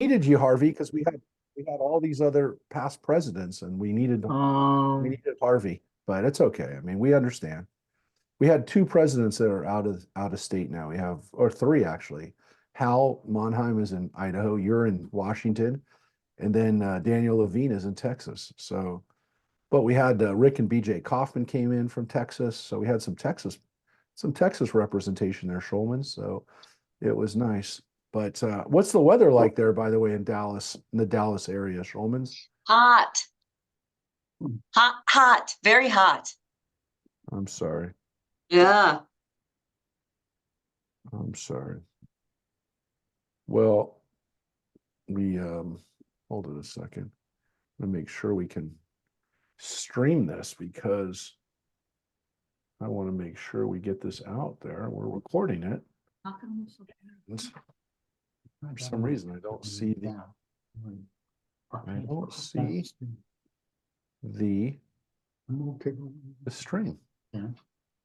needed you, Harvey, because we had all these other past presidents, and we needed Harvey. But it's okay. I mean, we understand. We had two presidents that are out of state now. We have, or three actually. Hal Monheim is in Idaho. You're in Washington, and then Daniel Levine is in Texas. So, but we had Rick and BJ Kaufman came in from Texas, so we had some Texas representation there, Schulman. So it was nice. But what's the weather like there, by the way, in Dallas, in the Dallas area, Schulman's? Hot, hot, very hot. I'm sorry. Yeah. I'm sorry. Well, we hold it a second. I'm gonna make sure we can stream this because I want to make sure we get this out there. We're recording it. How come And for some reason, I don't see the stream,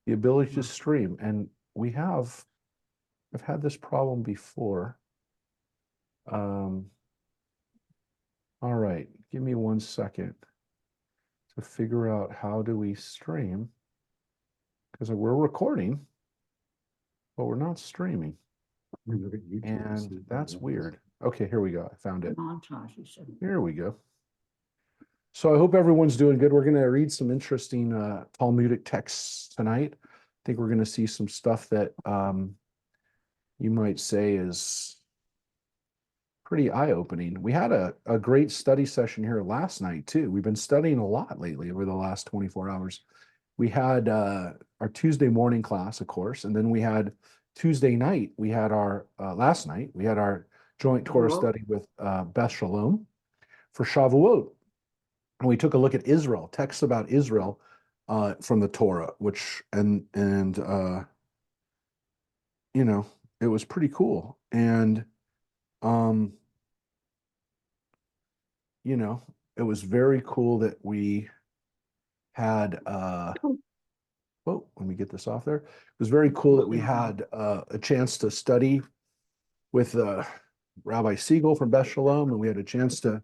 the ability to stream. And I've had this problem before. All right, give me 1 second to figure out how do we stream, because we're recording, but we're not streaming. And that's weird. Okay, here we go. I found it. Here we go. So I hope everyone's doing good. We're going to read some interesting Talmudic texts tonight. I think we're going to see some stuff that you might say is pretty eye-opening. We had a great study session here last night, too. We've been studying a lot lately over the last 24 hours. We had our Tuesday morning class, of course, and then we had Tuesday night, we had our, last night, we had our joint Torah study with Beth Shalom for Shavuot. And we took a look at Israel, texts about Israel from the Torah, which, you know, it was pretty cool. And, you know, it was very cool that we had, let me get this off there. It was very cool that we had a chance to study with Rabbi Siegel from Beth Shalom, and we had a chance to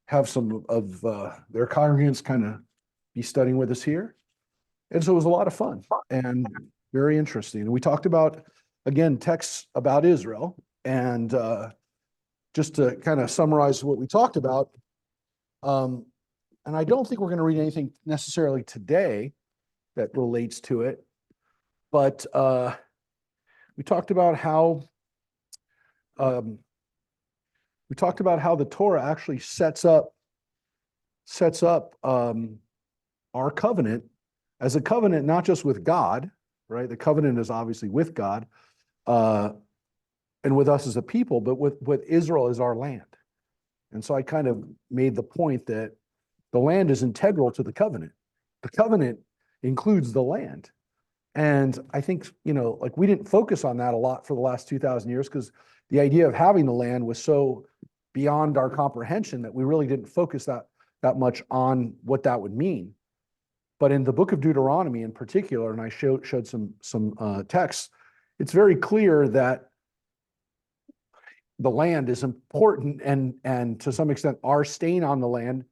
have some of their congregants kind of be studying with us here. And so it was a lot of fun and very interesting. And we talked about, again, texts about Israel. And just to kind of summarize what we talked about, and I don't think we're going to read anything necessarily today that relates to it, but we talked about how the Torah actually sets up our covenant as a covenant, not just with God, right? The covenant is obviously with God and with us as a people, but with Israel as our land. And so I kind of made the point that the land is integral to the covenant. The covenant includes the land. And I think, like we didn't focus on that a lot for the last 2,000 years because the idea of having the land was so beyond our comprehension that we really didn't focus that much on what that would mean. But in the book of Deuteronomy in particular, and I showed some texts, it's very clear that the land is important, and to some extent, our staying on the land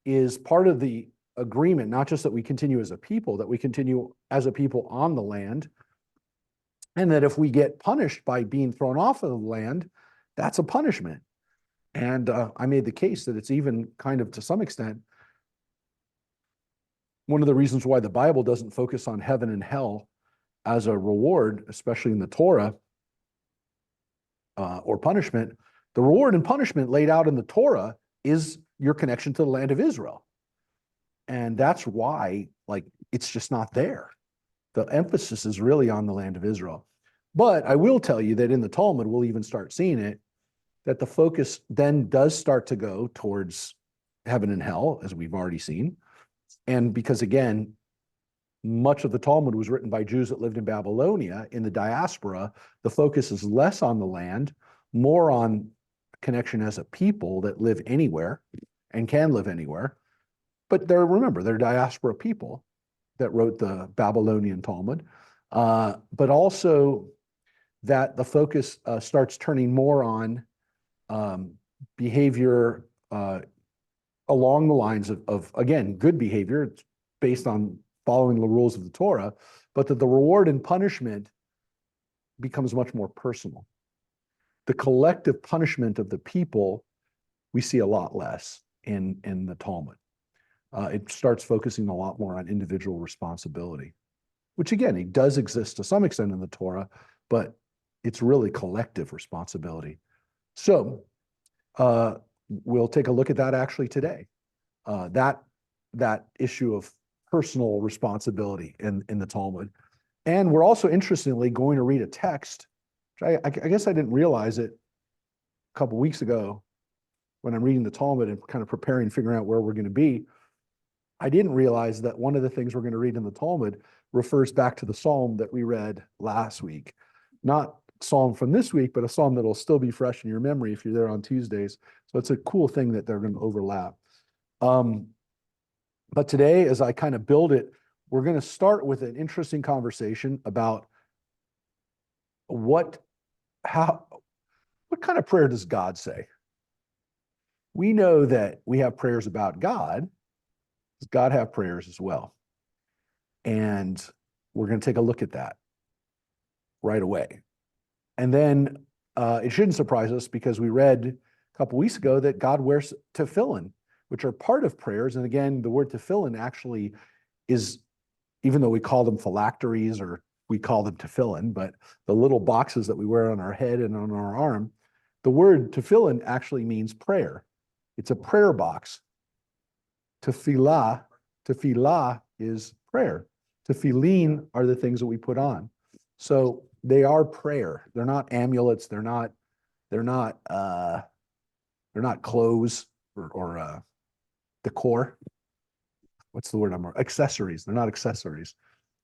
is part of the agreement, not just that we continue as a people, that we continue as a people on the land, and that if we get punished by being thrown off of the land, that's a punishment. And I made the case that it's even kind of, to some extent, one of the reasons why the Bible doesn't focus on heaven and hell as a reward, especially in the Torah, or punishment. The reward and punishment laid out in the Torah is your connection to the land of Israel. And that's why, it's just not there. The emphasis is really on the land of Israel. But I will tell you that in the Talmud, we'll even start seeing it, that the focus then does start to go towards heaven and hell, as we've already seen. And because, again, much of the Talmud was written by Jews that lived in Babylonia in the diaspora, the focus is less on the land, more on connection as a people that live anywhere and can live anywhere. But they're diaspora people that wrote the Babylonian Talmud, but also that the focus starts turning more on behavior along the lines of, again, good behavior. It's based on following the rules of the Torah, but that the reward and punishment becomes much more personal. The collective punishment of the people, we see a lot less in the Talmud. It starts focusing a lot more on individual responsibility, which again, it does exist to some extent in the Torah, but it's really collective responsibility. So we'll take a look at that actually today. That issue of personal responsibility in the Talmud. And we're also interestingly going to read a text, which I guess I didn't realize it a couple weeks ago when I'm reading the Talmud and kind of preparing, figuring out where we're going to be. I didn't realize that one of the things we're going to read in the Talmud refers back to the Psalm that we read last week. Not Psalm from this week, but a Psalm that'll still be fresh in your memory if you're there on Tuesdays. So it's a cool thing that they're going to overlap. But today, as I kind of build it, we're going to start with an interesting conversation about what kind of prayer does God say? We know that we have prayers about God. Does God have prayers as well? And we're going to take a look at that right away. And then it shouldn't surprise us because we read a couple weeks ago that God wears tefillin, which are part of prayers. And again, the word tefillin actually is, even though we call them phylacteries or we call them tefillin, but the little boxes that we wear on our head and on our arm, the word tefillin actually means prayer. It's a prayer box. Tefillah is prayer. Tefillin are the things that we put on. So they are prayer. They're not amulets. They're not clothes or decor. What's the word? Accessories. They're not accessories.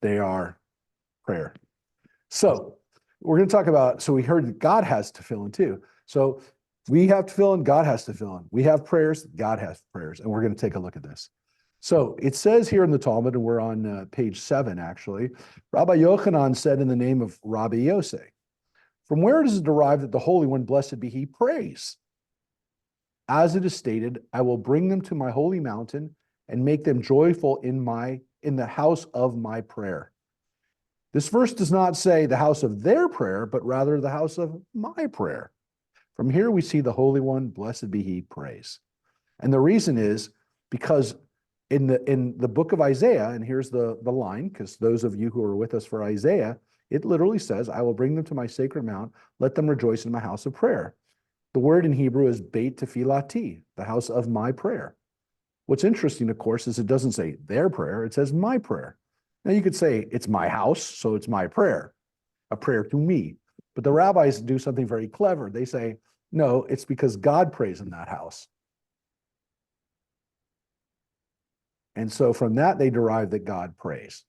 They are prayer. So we're going to talk about, so we heard that God has tefillin too. So we have tefillin, God has tefillin. We have prayers, God has prayers. And we're going to take a look at this. So it says here in the Talmud, and we're on page 7 actually, Rabbi Yochanan said in the name of Rabbi Yosef, from where does it derive that the Holy One, blessed be he, prays? As it is stated, I will bring them to my holy mountain and make them joyful in the house of my prayer. This verse does not say the house of their prayer, but rather the house of my prayer. From here we see the Holy One, blessed be he, prays. And the reason is because in the book of Isaiah, and here's the line, because those of you who are with us for Isaiah, it literally says, I will bring them to my sacred mount, let them rejoice in my house of prayer. The word in Hebrew is Beit Tefillati, the house of my prayer. What's interesting, of course, is it doesn't say their prayer, it says my prayer. Now you could say it's my house, so it's my prayer, a prayer to me. But the rabbis do something very clever. They say, no, it's because God prays in that house. And so from that, they derive that God prays.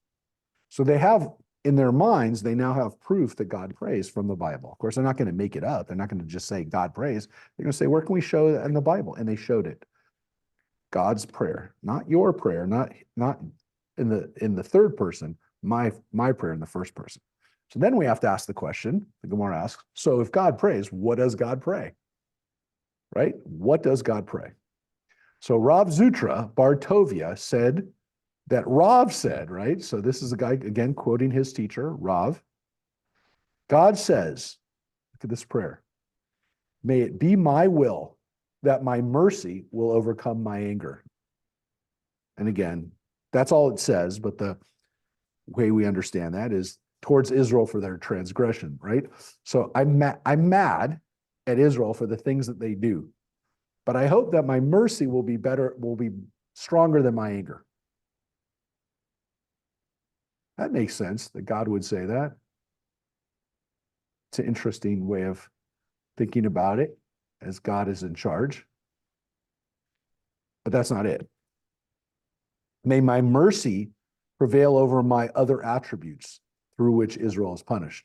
So they have, in their minds, they now have proof that God prays from the Bible. Of course, they're not going to make it up. They're not going to just say God prays. They're going to say, where can we show that in the Bible? And they showed it. God's prayer, not your prayer, not in the third person, my prayer in the first person. So then we have to ask the question, the Gemara asks, so if God prays, what does God pray? Right? What does God pray? So Rav Zutra Bar Tovia said that Rav said, right? So this is a guy, again, quoting his teacher, Rav. God says, look at this prayer, may it be my will that my mercy will overcome my anger. And again, that's all it says, but the way we understand that is towards Israel for their transgression, right? So I'm mad at Israel for the things that they do, but I hope that my mercy will be stronger than my anger. That makes sense that God would say that. It's an interesting way of thinking about it, as God is in charge. But that's not it. May my mercy prevail over my other attributes through which Israel is punished.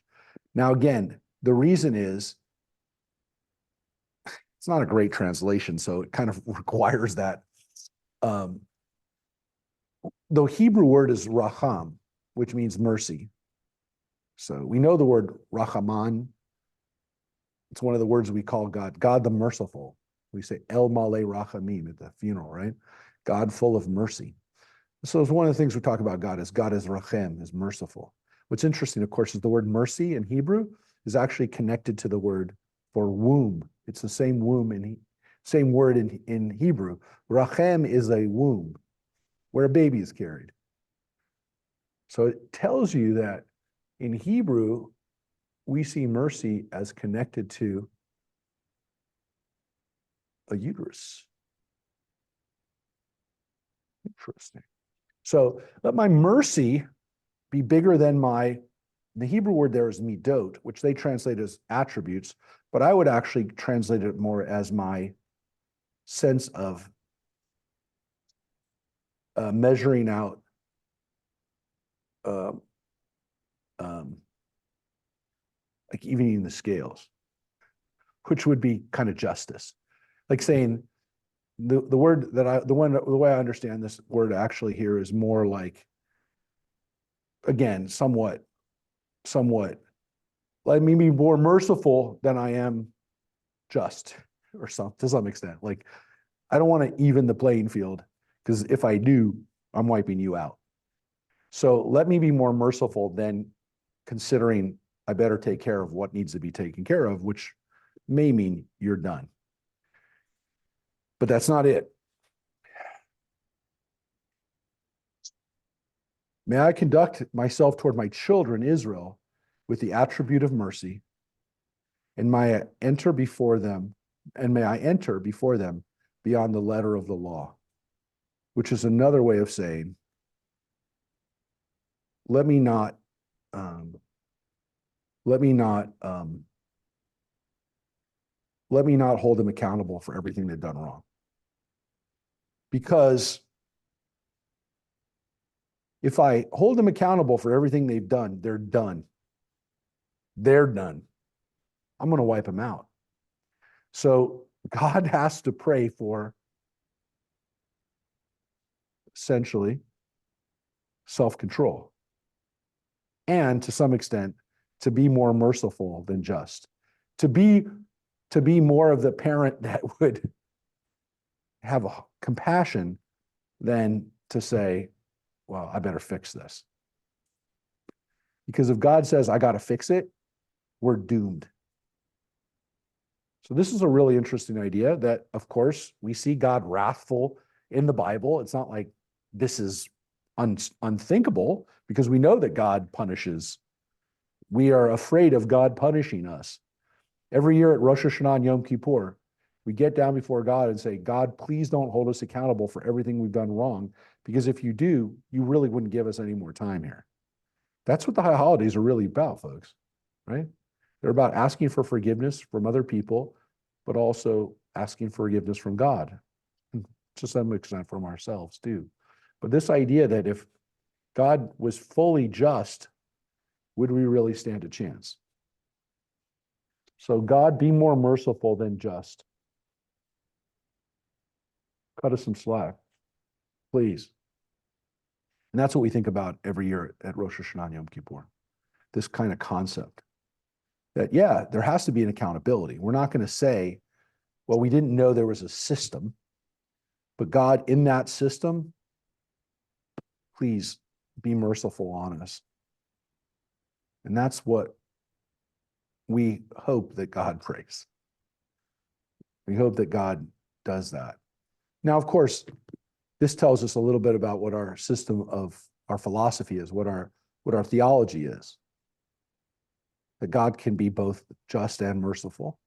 Now, again, the reason is, it's not a great translation, so it kind of requires that. The Hebrew word is racham, which means mercy. So we know the word rachaman It's one of the words we call God, God the merciful. We say El Maleh Rachamim at the funeral, right? God full of mercy. So it's one of the things we talk about God is Rachem, is merciful. What's interesting, of course, is the word mercy in Hebrew is actually connected to the word for womb. It's the same womb same word in Hebrew. Rachem is a womb where a baby is carried. So it tells you that in Hebrew, we see mercy as connected to a uterus. Interesting. So let my mercy be bigger than the Hebrew word there is midot, which they translate as attributes, but I would actually translate it more as my sense of measuring out like evening the scales, which would be kind of justice. Like saying the word that the way I understand this word actually here is more like, again, somewhat, let me be more merciful than I am just, or to some extent. Like, I don't want to even the playing field, because if I do, I'm wiping you out. So let me be more merciful than considering I better take care of what needs to be taken care of, which may mean you're done. But that's not it. May I conduct myself toward my children, Israel, with the attribute of mercy, and may I enter before them beyond the letter of the law, which is another way of saying, let me not hold them accountable for everything they've done wrong. Because if I hold them accountable for everything they've done, they're done. They're done. I'm going to wipe them out. So God has to pray for, essentially, self-control. And to some extent, to be more merciful than just. To be more of the parent that would have a compassion than to say, well, I better fix this. Because if God says, I got to fix it, we're doomed. So this is a really interesting idea that, of course, we see God wrathful in the Bible. It's not like this is unthinkable, because we know that God punishes. We are afraid of God punishing us. Every year at Rosh Hashanah and Yom Kippur, we get down before God and say, God, please don't hold us accountable for everything we've done wrong, because if you do, you really wouldn't give us any more time here. That's what the high holidays are really about, folks, right? They're about asking for forgiveness from other people, but also asking forgiveness from God, and to some extent from ourselves too. But this idea that if God was fully just, would we really stand a chance? So God, be more merciful than just. Cut us some slack, please. And that's what we think about every year at Rosh Hashanah and Yom Kippur. This kind of concept that, yeah, there has to be an accountability. We're not going to say, well, we didn't know there was a system, but God, in that system, please be merciful on us. And that's what we hope that God prays. We hope that God does that. Now, of course, this tells us a little bit about what our system of our philosophy is, what our theology is. That God can be both just and merciful.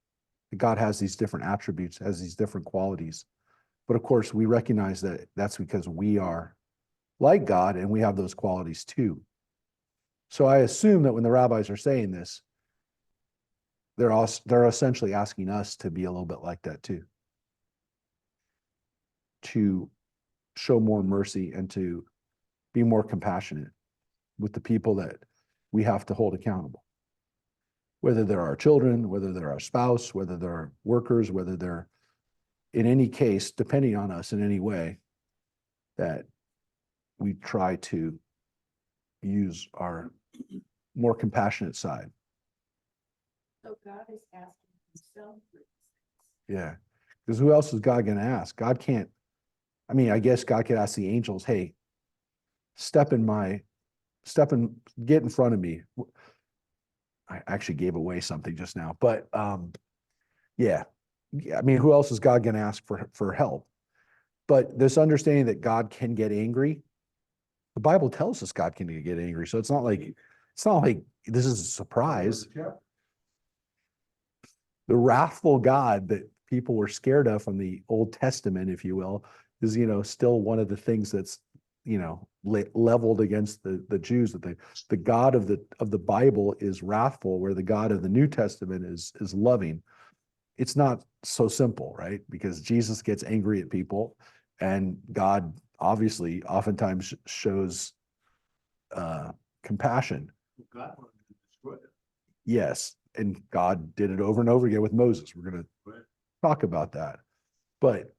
That God has these different attributes, has these different qualities. But of course, we recognize that that's because we are like God and we have those qualities too. So I assume that when the rabbis are saying this, they're essentially asking us to be a little bit like that too. To show more mercy and to be more compassionate with the people that we have to hold accountable. Whether they're our children, whether they're our spouse, whether they're workers, whether they're, in any case, depending on us in any way, that we try to use our more compassionate side. So God is asking Yeah. Because who else is God going to ask? God can't, I mean, I guess God could ask the angels, hey, get in front of me. I actually gave away something just now, but yeah. I mean, who else is God going to ask for help? But this understanding that God can get angry, the Bible tells us God can get angry. So it's not like this is a surprise. The wrathful God that people were scared of from the Old Testament, if you will, is still one of the things that's leveled against the Jews, that the God of the Bible is wrathful, where the God of the New Testament is loving. It's not so simple, right? Because Jesus gets angry at people, and God obviously oftentimes shows compassion. God wanted to destroy them. Yes, and God did it over and over again with Moses. We're going to talk about that, but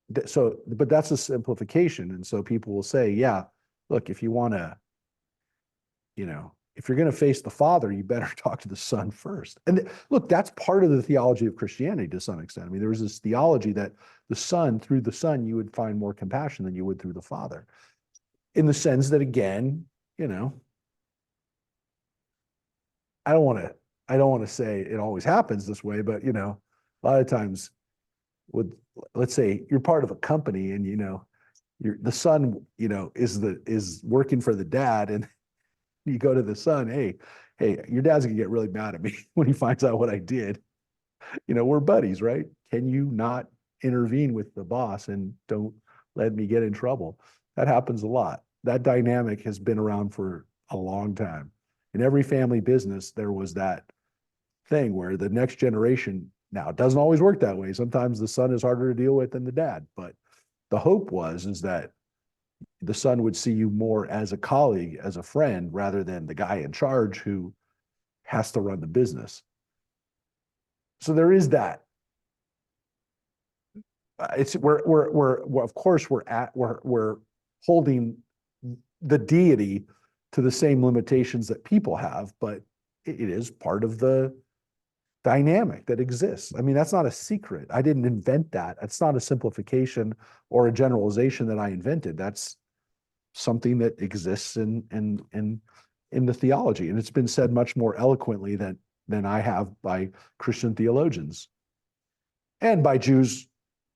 that's a simplification, and so people will say, yeah, look, if you want to, if you're going to face the Father, you better talk to the Son first. And look, that's part of the theology of Christianity to some extent. I mean, there was this theology that through the Son, you would find more compassion than you would through the Father, in the sense that, again, I don't want to say it always happens this way, but a lot of times, let's say you're part of a company, and the son is working for the dad, and you go to the son, hey, your dad's gonna get really mad at me when he finds out what I did. We're buddies, right? Can you not intervene with the boss and don't let me get in trouble? That happens a lot. That dynamic has been around for a long time. In every family business, there was that thing where the next generation, now it doesn't always work that way. Sometimes the son is harder to deal with than the dad, but the hope is that the son would see you more as a colleague, as a friend, rather than the guy in charge who has to run the business. So there is that. We're of course we're holding the deity to the same limitations that people have, but it is part of the dynamic that exists. I mean, that's not a secret. I didn't invent that. It's not a simplification or a generalization that I invented. That's something that exists in the theology, and it's been said much more eloquently than I have by Christian theologians and by Jews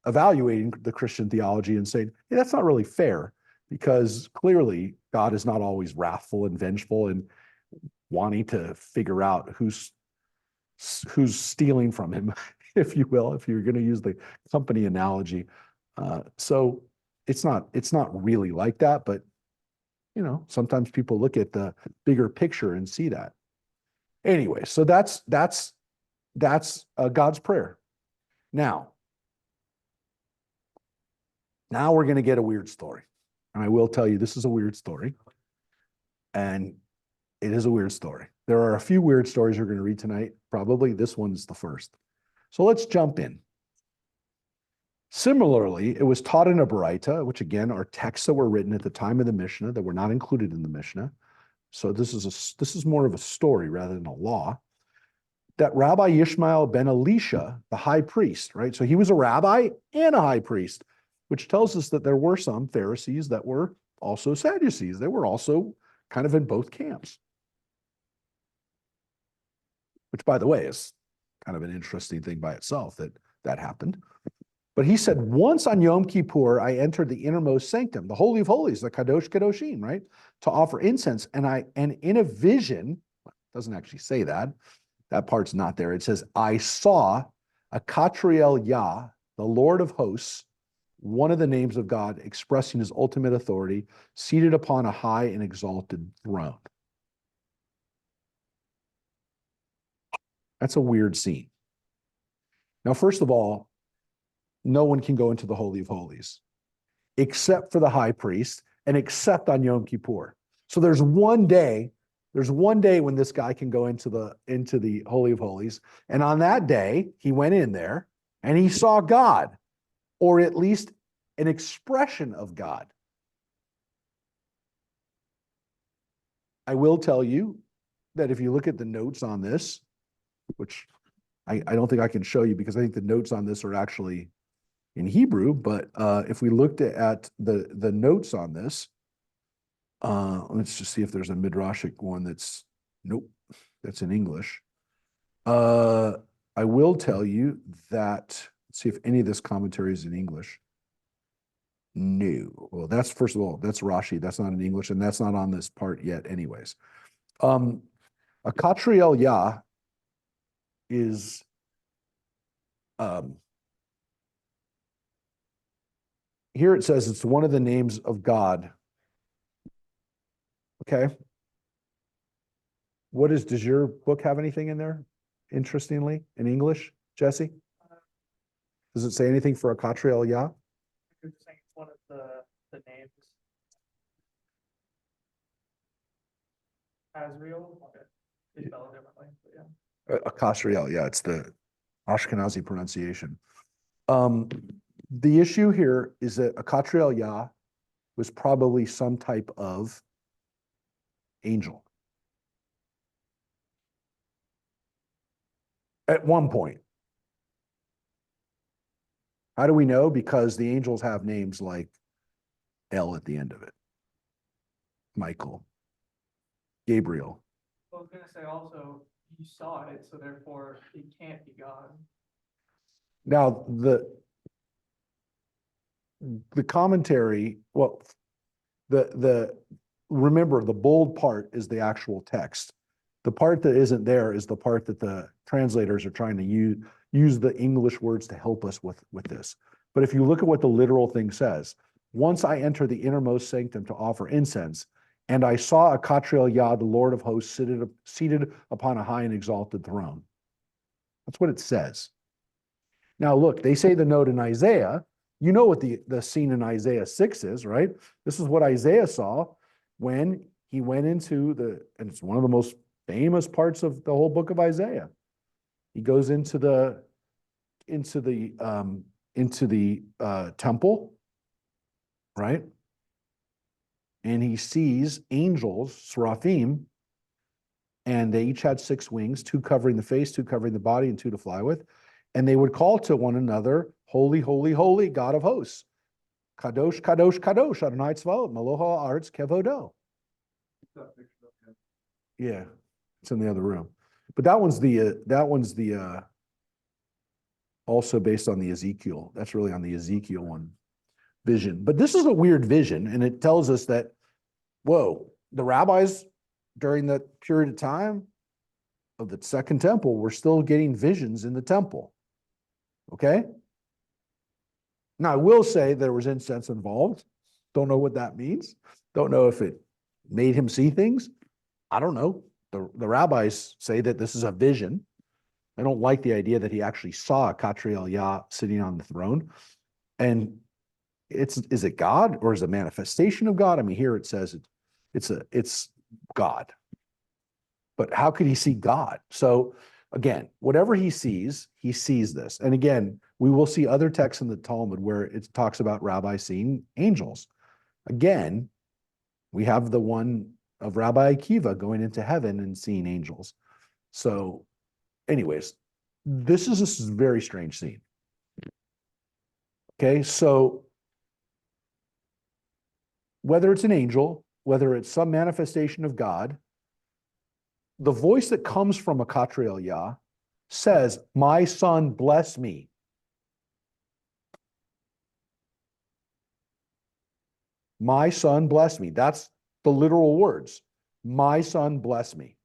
evaluating the Christian theology and saying, hey, that's not really fair, because clearly God is not always wrathful and vengeful and wanting to figure out who's stealing from him, if you will, if you're going to use the company analogy. So it's not really like that, but sometimes people look at the bigger picture and see that. Anyway, so that's God's prayer. Now we're going to get a weird story. And I will tell you, this is a weird story. And it is a weird story. There are a few weird stories you're going to read tonight. Probably this one's the first. So let's jump in. Similarly, it was taught in a Baraita, which again are texts that were written at the time of the Mishnah that were not included in the Mishnah. So this is more of a story rather than a law. That Rabbi Yishmael ben Elisha, the high priest, right? So he was a rabbi and a high priest, which tells us that there were some Pharisees that were also Sadducees. They were also kind of in both camps. Which, by the way, is kind of an interesting thing by itself that happened. But he said, once on Yom Kippur, I entered the innermost sanctum, the Holy of Holies, the Kadosh Kadoshim, right? To offer incense. And in a vision, doesn't actually say that. That part's not there. It says, I saw a Katriel Yah, the Lord of hosts, one of the names of God, expressing his ultimate authority, seated upon a high and exalted throne. That's a weird scene. Now, first of all, no one can go into the Holy of Holies except for the high priest and except on Yom Kippur. So there's one day when this guy can go into the Holy of Holies. And on that day, he went in there and he saw God, or at least an expression of God. I will tell you that if you look at the notes on this, which I don't think I can show you because I think the notes on this are actually in Hebrew, but if we looked at the notes on this, let's just see if there's a midrashic one that's, nope, that's in English. I will tell you that, let's see if any of this commentary is in English. No. Well, that's, first of all, that's Rashi. That's not in English, and that's not on this part yet anyways. A Katriel Yah is here it says it's one of the names of God. Okay. Does your book have anything in there, interestingly, in English, Jesse? Does it say anything for a Katriel Yah? You're saying it's one of the names. Azrael, it's spelled differently, but yeah. A Katriel, yeah, it's the Ashkenazi pronunciation. The issue here is that a Katriel Yah was probably some type of angel. At one point. How do we know? Because the angels have names like L at the end of it. Michael, Gabriel. I was gonna say also, you saw it, so therefore it can't be God. Now, the commentary, well, remember, the bold part is the actual text. The part that isn't there is the part that the translators are trying to use the English words to help us with this. But if you look at what the literal thing says, once I enter the innermost sanctum to offer incense, and I saw a Katriel Yah, the Lord of hosts, seated upon a high and exalted throne. That's what it says. Now, look, they say the note in Isaiah. You know what the scene in Isaiah 6 is, right? This is what Isaiah saw when he went into and it's one of the most famous parts of the whole book of Isaiah. He goes into the temple, right? And he sees angels, seraphim, and they each had 6 wings, 2 covering the face, 2 covering the body, and 2 to fly with. And they would call to one another, holy, holy, holy, God of hosts. Kadosh, Kadosh, Kadosh, Adonai Tzvaot, Meloha Haaretz Kevodo. Yeah, it's in the other room. But that one's the also based on the Ezekiel. That's really on the Ezekiel one vision. But this is a weird vision, and it tells us that, whoa, the rabbis during that period of time of the Second Temple were still getting visions in the temple. Okay? Now, I will say there was incense involved. Don't know what that means. Don't know if it made him see things. I don't know. The rabbis say that this is a vision. I don't like the idea that he actually saw a Katriel Yah sitting on the throne. And is it God or is it a manifestation of God? I mean, here it says it's God. But how could he see God? So again, whatever he sees this. And again, we will see other texts in the Talmud where it talks about rabbis seeing angels. Again, we have the one of Rabbi Akiva going into heaven and seeing angels. So anyways, this is a very strange scene. Okay, so whether it's an angel, whether it's some manifestation of God, the voice that comes from a Katriel Yah says, my son, bless me. My son, bless me. That's the literal words. My son, bless me.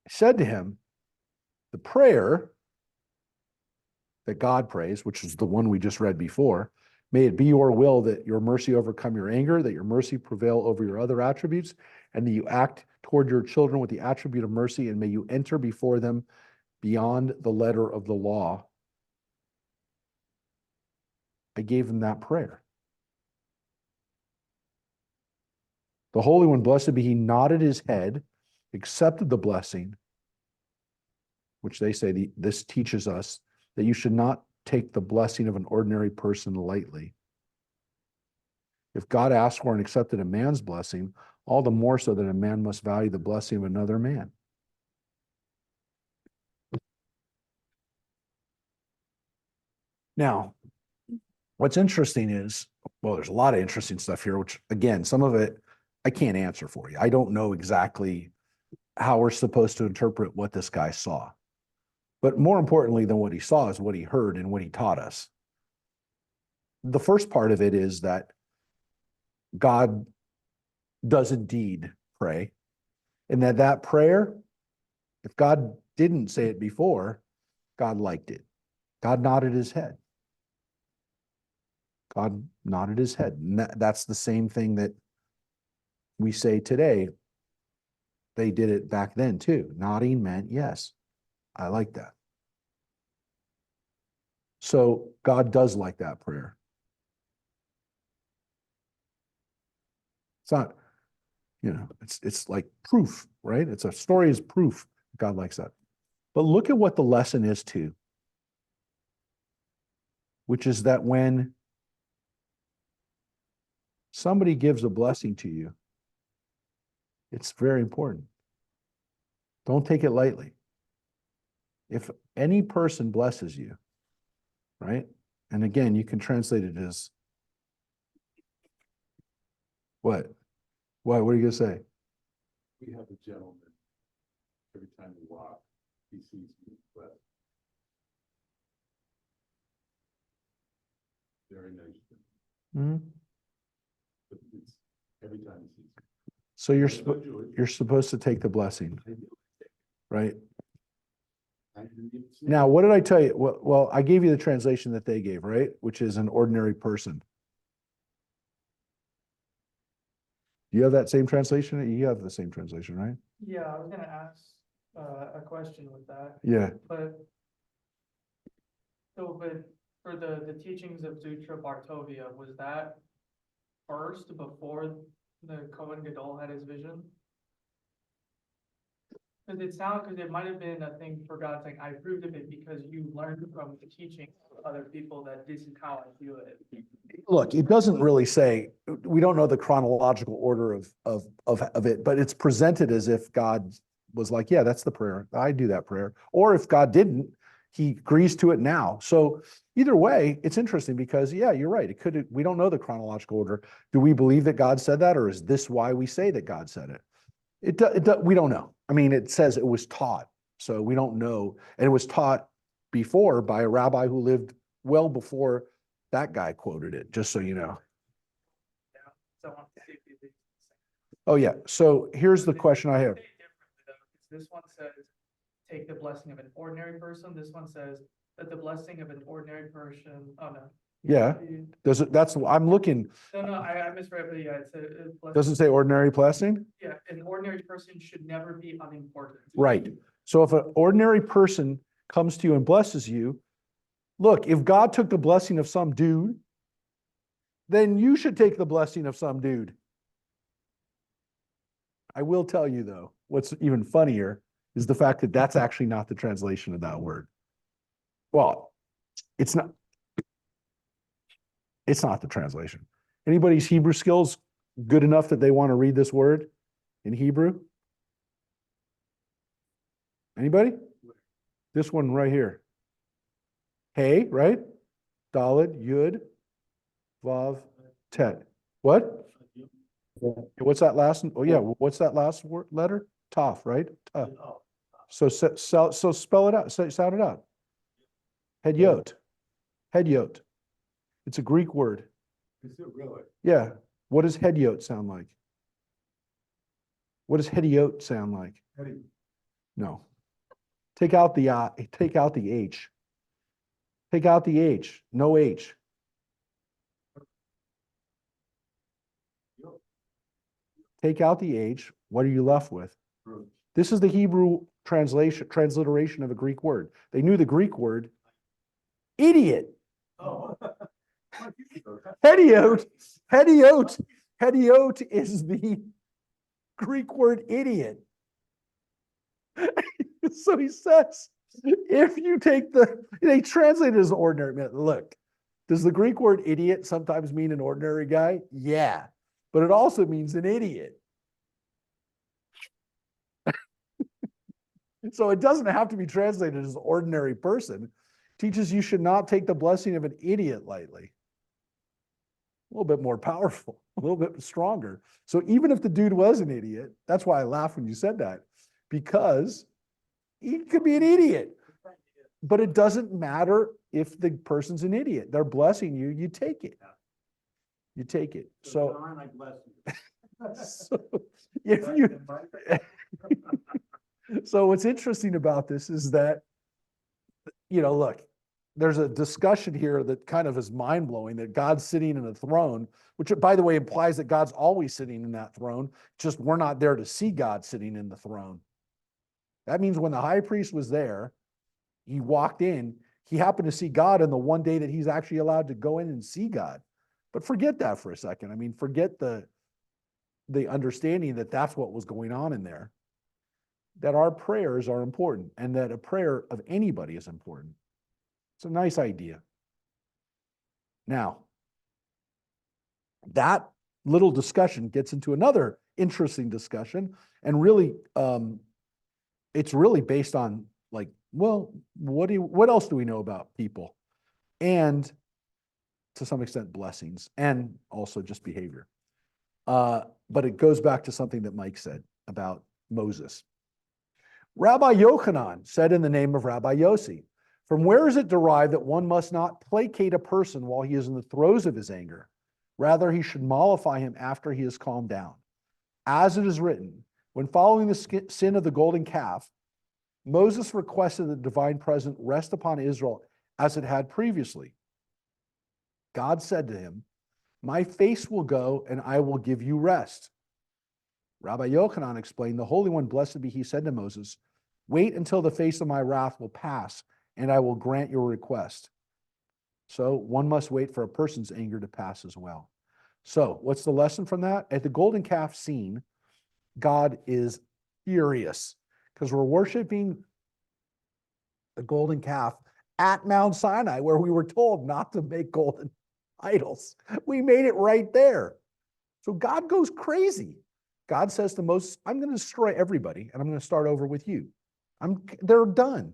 I said to him, the prayer that God prays, which is the one we just read before, may it be your will that your mercy overcome your anger, that your mercy prevail over your other attributes, and that you act toward your children with the attribute of mercy, and may you enter before them beyond the letter of the law. I gave him that prayer. The Holy One, blessed be he, nodded his head, accepted the blessing, which they say this teaches us that you should not take the blessing of an ordinary person lightly. If God asked for and accepted a man's blessing, all the more so that a man must value the blessing of another man. Now, what's interesting is, well, there's a lot of interesting stuff here, which again, some of it I can't answer for you. I don't know exactly how we're supposed to interpret what this guy saw. But more importantly than what he saw is what he heard and what he taught us. The first part of it is that God does indeed pray, and that prayer, if God didn't say it before, God liked it. God nodded his head. God nodded his head. And that's the same thing that we say today. They did it back then too. Nodding meant yes. I like that. So God does like that prayer. It's not, it's like proof, right? It's a story is proof. God likes that. But look at what the lesson is too, which is that when somebody gives a blessing to you, it's very important. Don't take it lightly. If any person blesses you, right? And again, you can translate it as what? What are you going to say? We have a gentleman, every time we walk, he sees me blessed. Very nice. Mm-hmm. But it's every time he sees me. So you're supposed to take the blessing, right? Now, what did I tell you? Well, I gave you the translation that they gave, right? Which is an ordinary person. Do you have that same translation? You have the same translation, right? Yeah, I was gonna ask a question with that, Yeah. but for the teachings of Zutra Bartovia, was that first before the Kohen Gadol had his vision? Because it might have been a thing for God saying, I approved of it because you learned from the teaching of other people that this is how I do it. Look, it doesn't really say, we don't know the chronological order of it, but it's presented as if God was like, yeah, that's the prayer. I do that prayer. Or if God didn't, he agrees to it now. So either way, it's interesting because, yeah, you're right. We don't know the chronological order. Do we believe that God said that? Or is this why we say that God said it? We don't know. I mean, it says it was taught. So we don't know. And it was taught before by a rabbi who lived well before that guy quoted it, just so you know. Yeah, so I want to see if you think it's Oh, yeah. So here's the question I have. this one says, take the blessing of an ordinary person. This one says that the blessing of an ordinary person, oh no. Yeah. I'm looking, No, I misread, but yeah, it's a. doesn't say ordinary blessing? Yeah, an ordinary person should never be unimportant. Right. So if an ordinary person comes to you and blesses you, look, if God took the blessing of some dude, then you should take the blessing of some dude. I will tell you though, what's even funnier is the fact that that's actually not the translation of that word. Well, it's not the translation. Anybody's Hebrew skills good enough that they want to read this word in Hebrew? Anybody? This one right here. Hey, right? Daled, Yud, Vav, Tet. What? What's that last? Oh yeah, what's that last word letter? Taf, right? Taf. So spell it out. Sound it out. Hedyot. Hedyot. It's a Greek word. Is it really? Yeah. What does hedyot sound like? What does hedyot sound like? Eddie. No. Take out the take out the H. Take out the H. No H. Take out the H. What are you left with? This is the Hebrew transliteration of a Greek word. They knew the Greek word. Idiot. Oh. Hedyot. Hedyot. Hedyot is the Greek word idiot. So he says, if you take they translate it as ordinary. Look, does the Greek word idiot sometimes mean an ordinary guy? Yeah, but it also means an idiot. So it doesn't have to be translated as ordinary person. teaches you should not take the blessing of an idiot lightly. A little bit more powerful, a little bit stronger. So even if the dude was an idiot, that's why I laughed when you said that, because he could be an idiot. But it doesn't matter if the person's an idiot. They're blessing you, you take it. You take it. So, John, I bless you. so if you, so what's interesting about this is that, look, there's a discussion here that kind of is mind-blowing, that God's sitting in a throne, which, by the way, implies that God's always sitting in that throne, just we're not there to see God sitting in the throne. That means when the high priest was there, he walked in, he happened to see God in the one day that he's actually allowed to go in and see God. But forget that for a second. I mean, forget the understanding that that's what was going on in there. That our prayers are important, and that a prayer of anybody is important. It's a nice idea. Now, that little discussion gets into another interesting discussion, and really, it's really based on, like, well, what else do we know about people? And to some extent, blessings, and also just behavior. But it goes back to something that Mike said about Moses. Rabbi Yochanan said in the name of Rabbi Yossi, from where is it derived that one must not placate a person while he is in the throes of his anger? Rather, he should mollify him after he has calmed down. As it is written, when following the sin of the golden calf, Moses requested the divine presence rest upon Israel as it had previously. God said to him, my face will go and I will give you rest. Rabbi Yochanan explained, the Holy One, blessed be he, said to Moses, wait until the face of my wrath will pass and I will grant your request. So one must wait for a person's anger to pass as well. So what's the lesson from that? At the golden calf scene, God is furious because we're worshiping the golden calf at Mount Sinai, where we were told not to make golden idols. We made it right there. So God goes crazy. God says to Moses, I'm going to destroy everybody and I'm going to start over with you. They're done.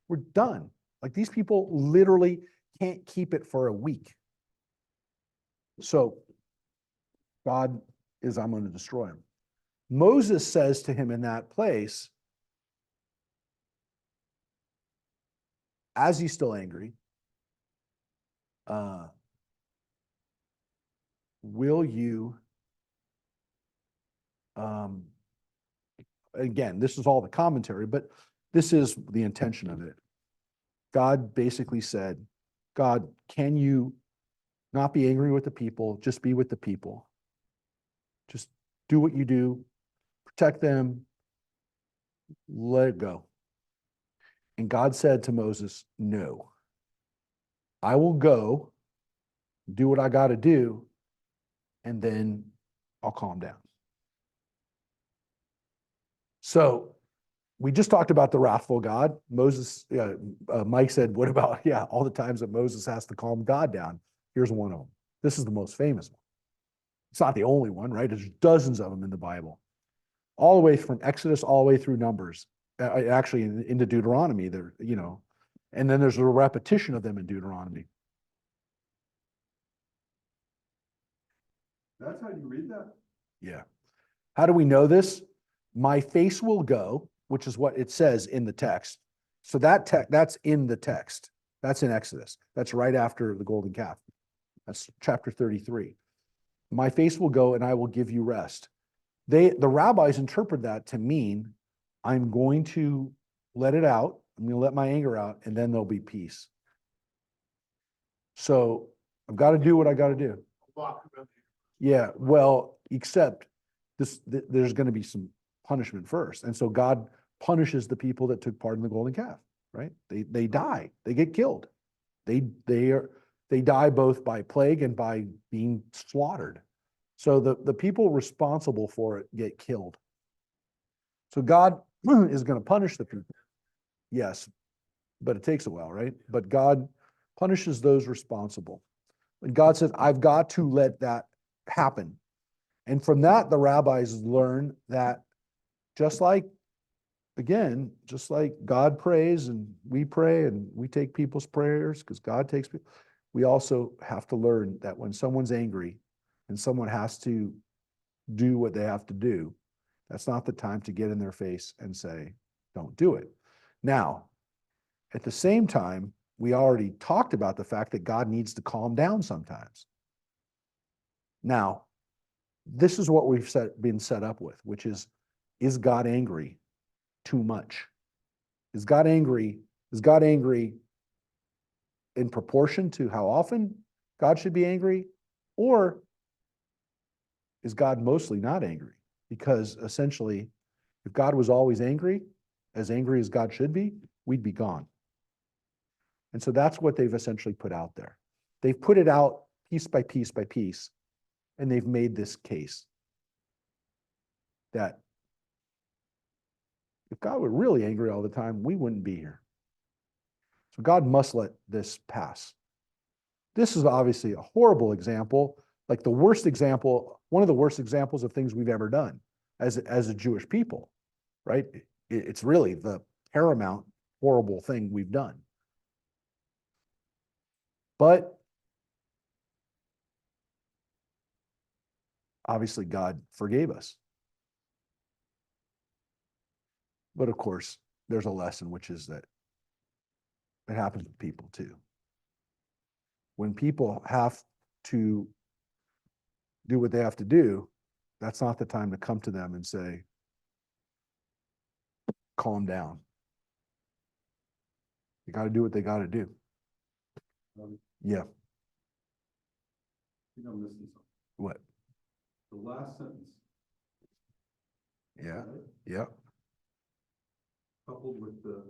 We're done. Like, these people literally can't keep it for a week. So God is, I'm going to destroy him. Moses says to him in that place, as he's still angry, will you, again, this is all the commentary, but this is the intention of it. God basically said, God, can you not be angry with the people, just be with the people. Just do what you do, protect them, let it go. And God said to Moses, no, I will go, do what I got to do, and then I'll calm down. So we just talked about the wrathful God. Mike said, what about, all the times that Moses has to calm God down? Here's one of them. This is the most famous one. It's not the only one, right? There's dozens of them in the Bible. All the way from Exodus, all the way through Numbers. Actually, into Deuteronomy, there, and then there's a repetition of them in Deuteronomy. That's how you read that? Yeah. How do we know this? My face will go, which is what it says in the text. So that's in the text. That's in Exodus. That's right after the golden calf. That's chapter 33. My face will go and I will give you rest. The rabbis interpret that to mean I'm going to let it out. I'm going to let my anger out, and then there'll be peace. So I've got to do what I got to do. Yeah, well, except there's going to be some punishment first. And so God punishes the people that took part in the golden calf, right? They die. They get killed. They die both by plague and by being slaughtered. So the people responsible for it get killed. So God is going to punish the people. Yes, but it takes a while, right? But God punishes those responsible. And God says, I've got to let that happen. And from that, the rabbis learn that just like again, just like God prays and we take people's prayers because God takes people, we also have to learn that when someone's angry and someone has to do what they have to do, that's not the time to get in their face and say, don't do it. Now, at the same time, we already talked about the fact that God needs to calm down sometimes. Now, this is what we've been set up with, which is God angry too much? Is God angry? Is God angry in proportion to how often God should be angry? Or is God mostly not angry? Because essentially, if God was always angry as God should be, we'd be gone. And so that's what they've essentially put out there. They've put it out piece by piece by piece, and they've made this case that if God were really angry all the time, we wouldn't be here. So God must let this pass. This is obviously a horrible example, like the worst example, one of the worst examples of things we've ever done as a Jewish people, right? It's really the paramount horrible thing we've done. But obviously God forgave us. But of course, there's a lesson, which is that it happens with people too. When people have to do what they have to do, that's not the time to come to them and say, calm down. You got to do what they got to do. Yeah. You know, I'm missing something. What? The last sentence. Yeah. right, Yeah. Coupled with the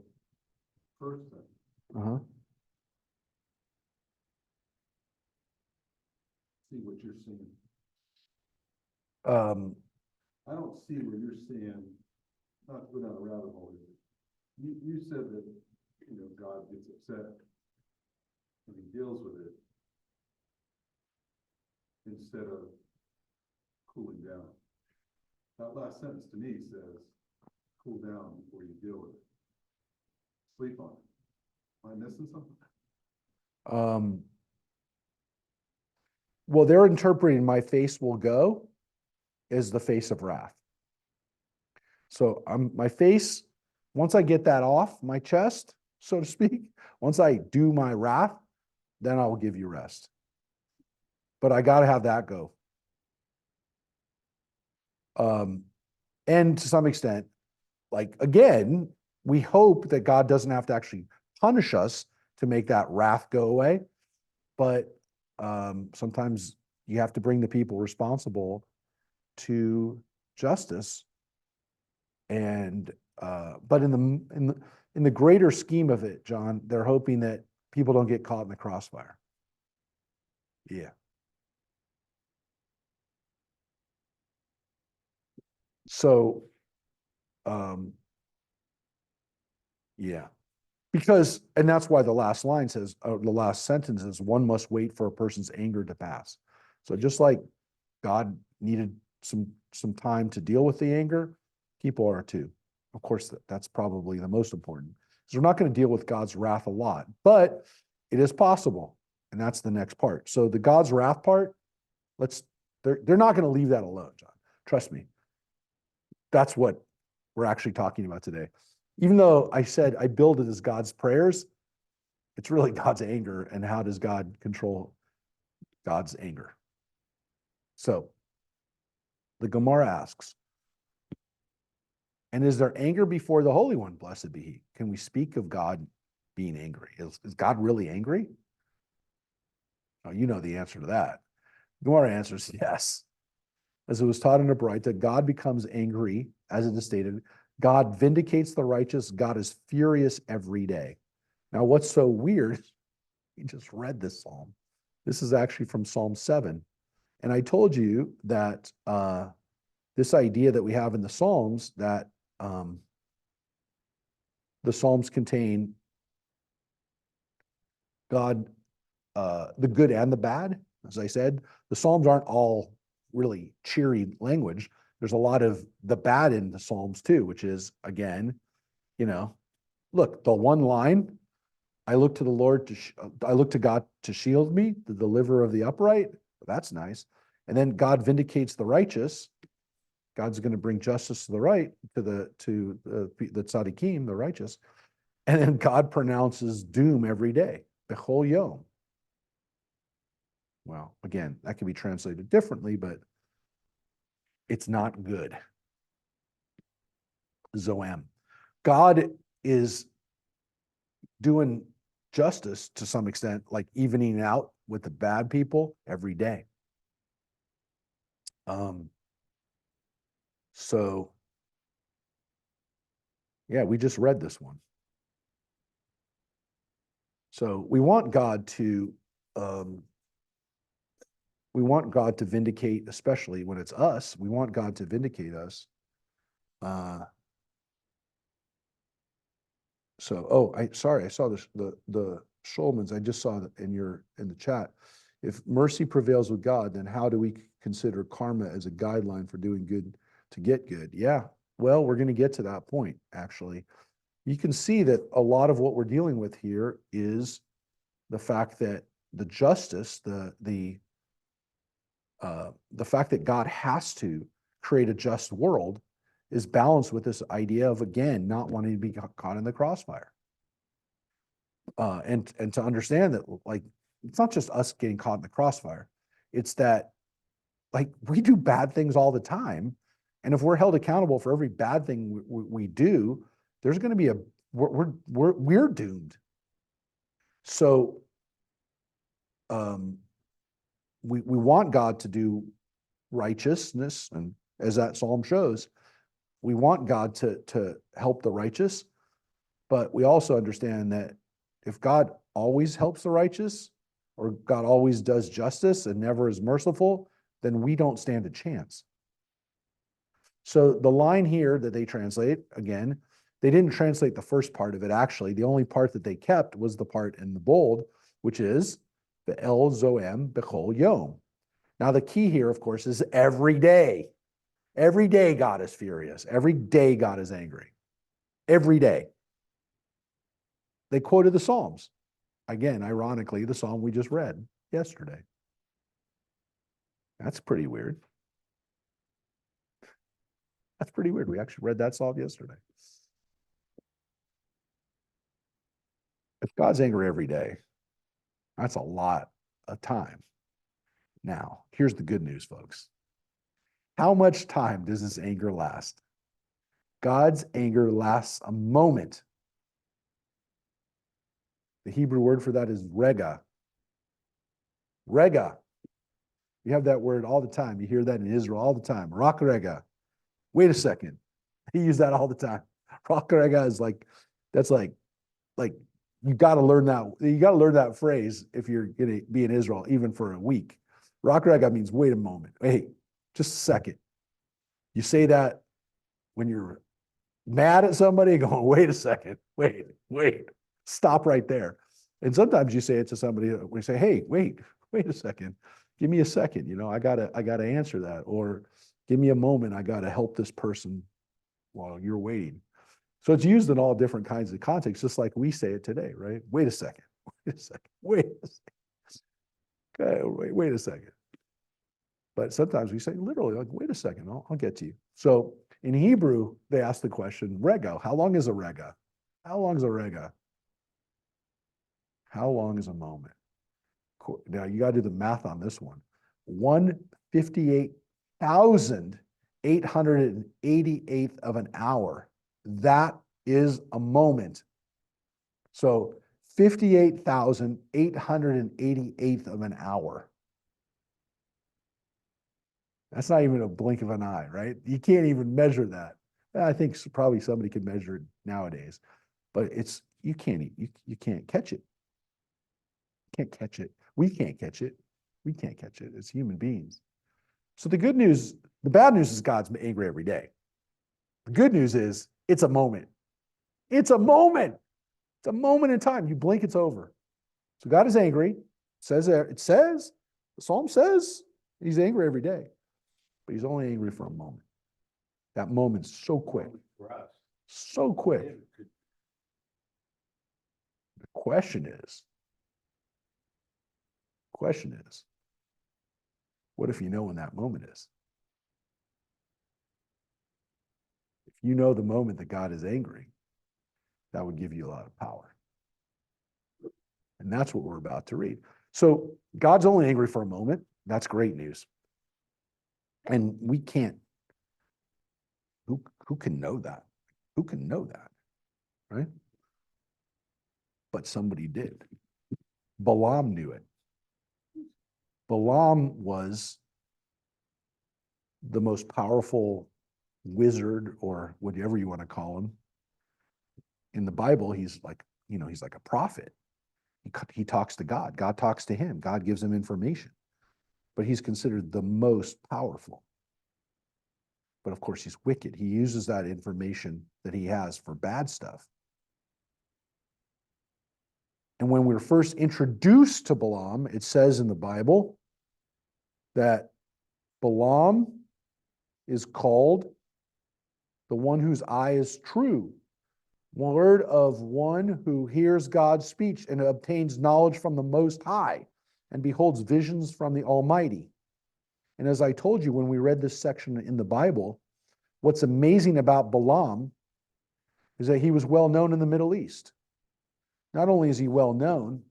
first sentence. Uh-huh. See what you're seeing. I don't see where you're seeing, not to go down a rabbit hole here. You said that, you know, God gets upset and he deals with it instead of cooling down. That last sentence to me says, cool down before you deal with it. Sleep on it. Am I missing something? Well, they're interpreting my face will go as the face of wrath. So my face, once I get that off my chest, so to speak, once I do my wrath, then I will give you rest. But I got to have that go. And to some extent, like, again, we hope that God doesn't have to actually punish us to make that wrath go away. But sometimes you have to bring the people responsible to justice. And but in the greater scheme of it, John, they're hoping that people don't get caught in the crossfire. Yeah. So, yeah, because, and that's why the last line says, the last sentence is, one must wait for a person's anger to pass. So just like God needed some time to deal with the anger, people are too. Of course, that's probably the most important. So we're not going to deal with God's wrath a lot, but it is possible. And that's the next part. So the God's wrath part, they're not going to leave that alone, John. Trust me. That's what we're actually talking about today. Even though I said I build it as God's prayers, it's really God's anger, and how does God control God's anger? So the Gemara asks, and is there anger before the Holy One, blessed be he? Can we speak of God being angry? Is God really angry? Oh, you know the answer to that. Gemara answers yes. As it was taught in a Braita, God becomes angry, as it is stated. God vindicates the righteous. God is furious every day. Now, what's so weird, we just read this psalm. This is actually from Psalm 7. And I told you that this idea that we have in the Psalms, that the Psalms contain God, the good and the bad. As I said, the Psalms aren't all really cheery language. There's a lot of the bad in the Psalms too, which is, again, Look, the one line, I look to the Lord I look to God to shield me, the deliverer of the upright. That's nice. And then God vindicates the righteous. God's going to bring justice to the right, to the tzaddikim, the righteous. And then God pronounces doom every day. Bechol yom. Well, again, that can be translated differently, but it's not good. Zoam. God is doing justice to some extent, like evening out with the bad people every day. So yeah, we just read this one. So we want God to vindicate, especially when it's us. We want God to vindicate us. I saw this, the Schulmans, I just saw that in the chat. If mercy prevails with God, then how do we consider karma as a guideline for doing good to get good? Yeah, well, we're going to get to that point, actually. You can see that a lot of what we're dealing with here is the fact that the justice, the fact that God has to create a just world is balanced with this idea of, again, not wanting to be caught in the crossfire. And to understand that, like, it's not just us getting caught in the crossfire. It's that, like, we do bad things all the time. And if we're held accountable for every bad thing we do, there's going to be we're doomed. So we want God to do righteousness, and as that psalm shows, we want God to help the righteous, but we also understand that if God always helps the righteous, or God always does justice and never is merciful, then we don't stand a chance. So the line here that they translate, again, they didn't translate the first part of it, actually. The only part that they kept was the part in the bold, which is the El Zoem Bechol Yom. Now the key here, of course, is every day. Every day God is furious. Every day God is angry. Every day. They quoted the Psalms. Again, ironically, the Psalm we just read yesterday. That's pretty weird. That's pretty weird. We actually read that Psalm yesterday. If God's angry every day, that's a lot of time. Now, here's the good news, folks. How much time does this anger last? God's anger lasts a moment. The Hebrew word for that is rega. Rega. You have that word all the time. You hear that in Israel all the time. Rak rega. Wait a second. He used that all the time. Rak rega is that's like you got to learn that. You got to learn that phrase if you're going to be in Israel, even for a week. Rak rega means wait a moment. Hey, just a second. You say that when you're mad at somebody, going, wait a second, wait, stop right there. And sometimes you say it to somebody, we say, hey, wait a second, give me a second, I gotta answer that, or give me a moment, I gotta help this person while you're waiting. So it's used in all different kinds of contexts, just like we say it today, right? Wait a second, wait a second. Okay, wait a second. But sometimes we say literally, like, wait a second, I'll get to you. So in Hebrew, they ask the question, rega, how long is a rega? How long is a rega? How long is a moment? Now you got to do the math on this one. 158,888th of an hour. That is a moment. So 58,888th of an hour. That's not even a blink of an eye, right? You can't even measure that. I think probably somebody could measure it nowadays, but you can't catch it. You can't catch it. We can't catch it. We can't catch it as human beings. So the bad news is God's angry every day. The good news is it's a moment. It's a moment. It's a moment in time. You blink, it's over. So God is angry. The Psalm says he's angry every day. But he's only angry for a moment. That moment's so quick. For us. So quick. The question is, what if you know when that moment is? If you know the moment that God is angry, that would give you a lot of power. And that's what we're about to read. So God's only angry for a moment. That's great news. And we can't, who can know that? Who can know that? Right? But somebody did. Balaam knew it. Balaam was the most powerful wizard, or whatever you want to call him. In the Bible, he's like, he's like a prophet. He talks to God. God talks to him. God gives him information. But he's considered the most powerful. But of course, he's wicked. He uses that information that he has for bad stuff. And when we're first introduced to Balaam, it says in the Bible that Balaam is called the one whose eye is true, word of one who hears God's speech and obtains knowledge from the Most High and beholds visions from the Almighty. And as I told you when we read this section in the Bible, what's amazing about Balaam is that he was well known in the Middle East. Not only is he well known,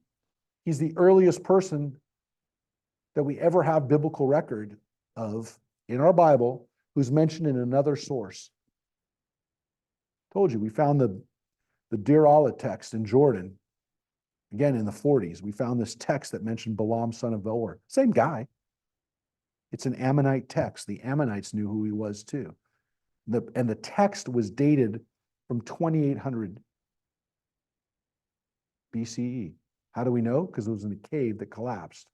he's the earliest person that we ever have biblical record of in our Bible who's mentioned in another source. Told you, we found the Deir Allah text in Jordan, again in the 40s. We found this text that mentioned Balaam, son of Beor. Same guy. It's an Ammonite text. The Ammonites knew who he was too. And the text was dated from 2800 BCE. How do we know? Because it was in a cave that collapsed.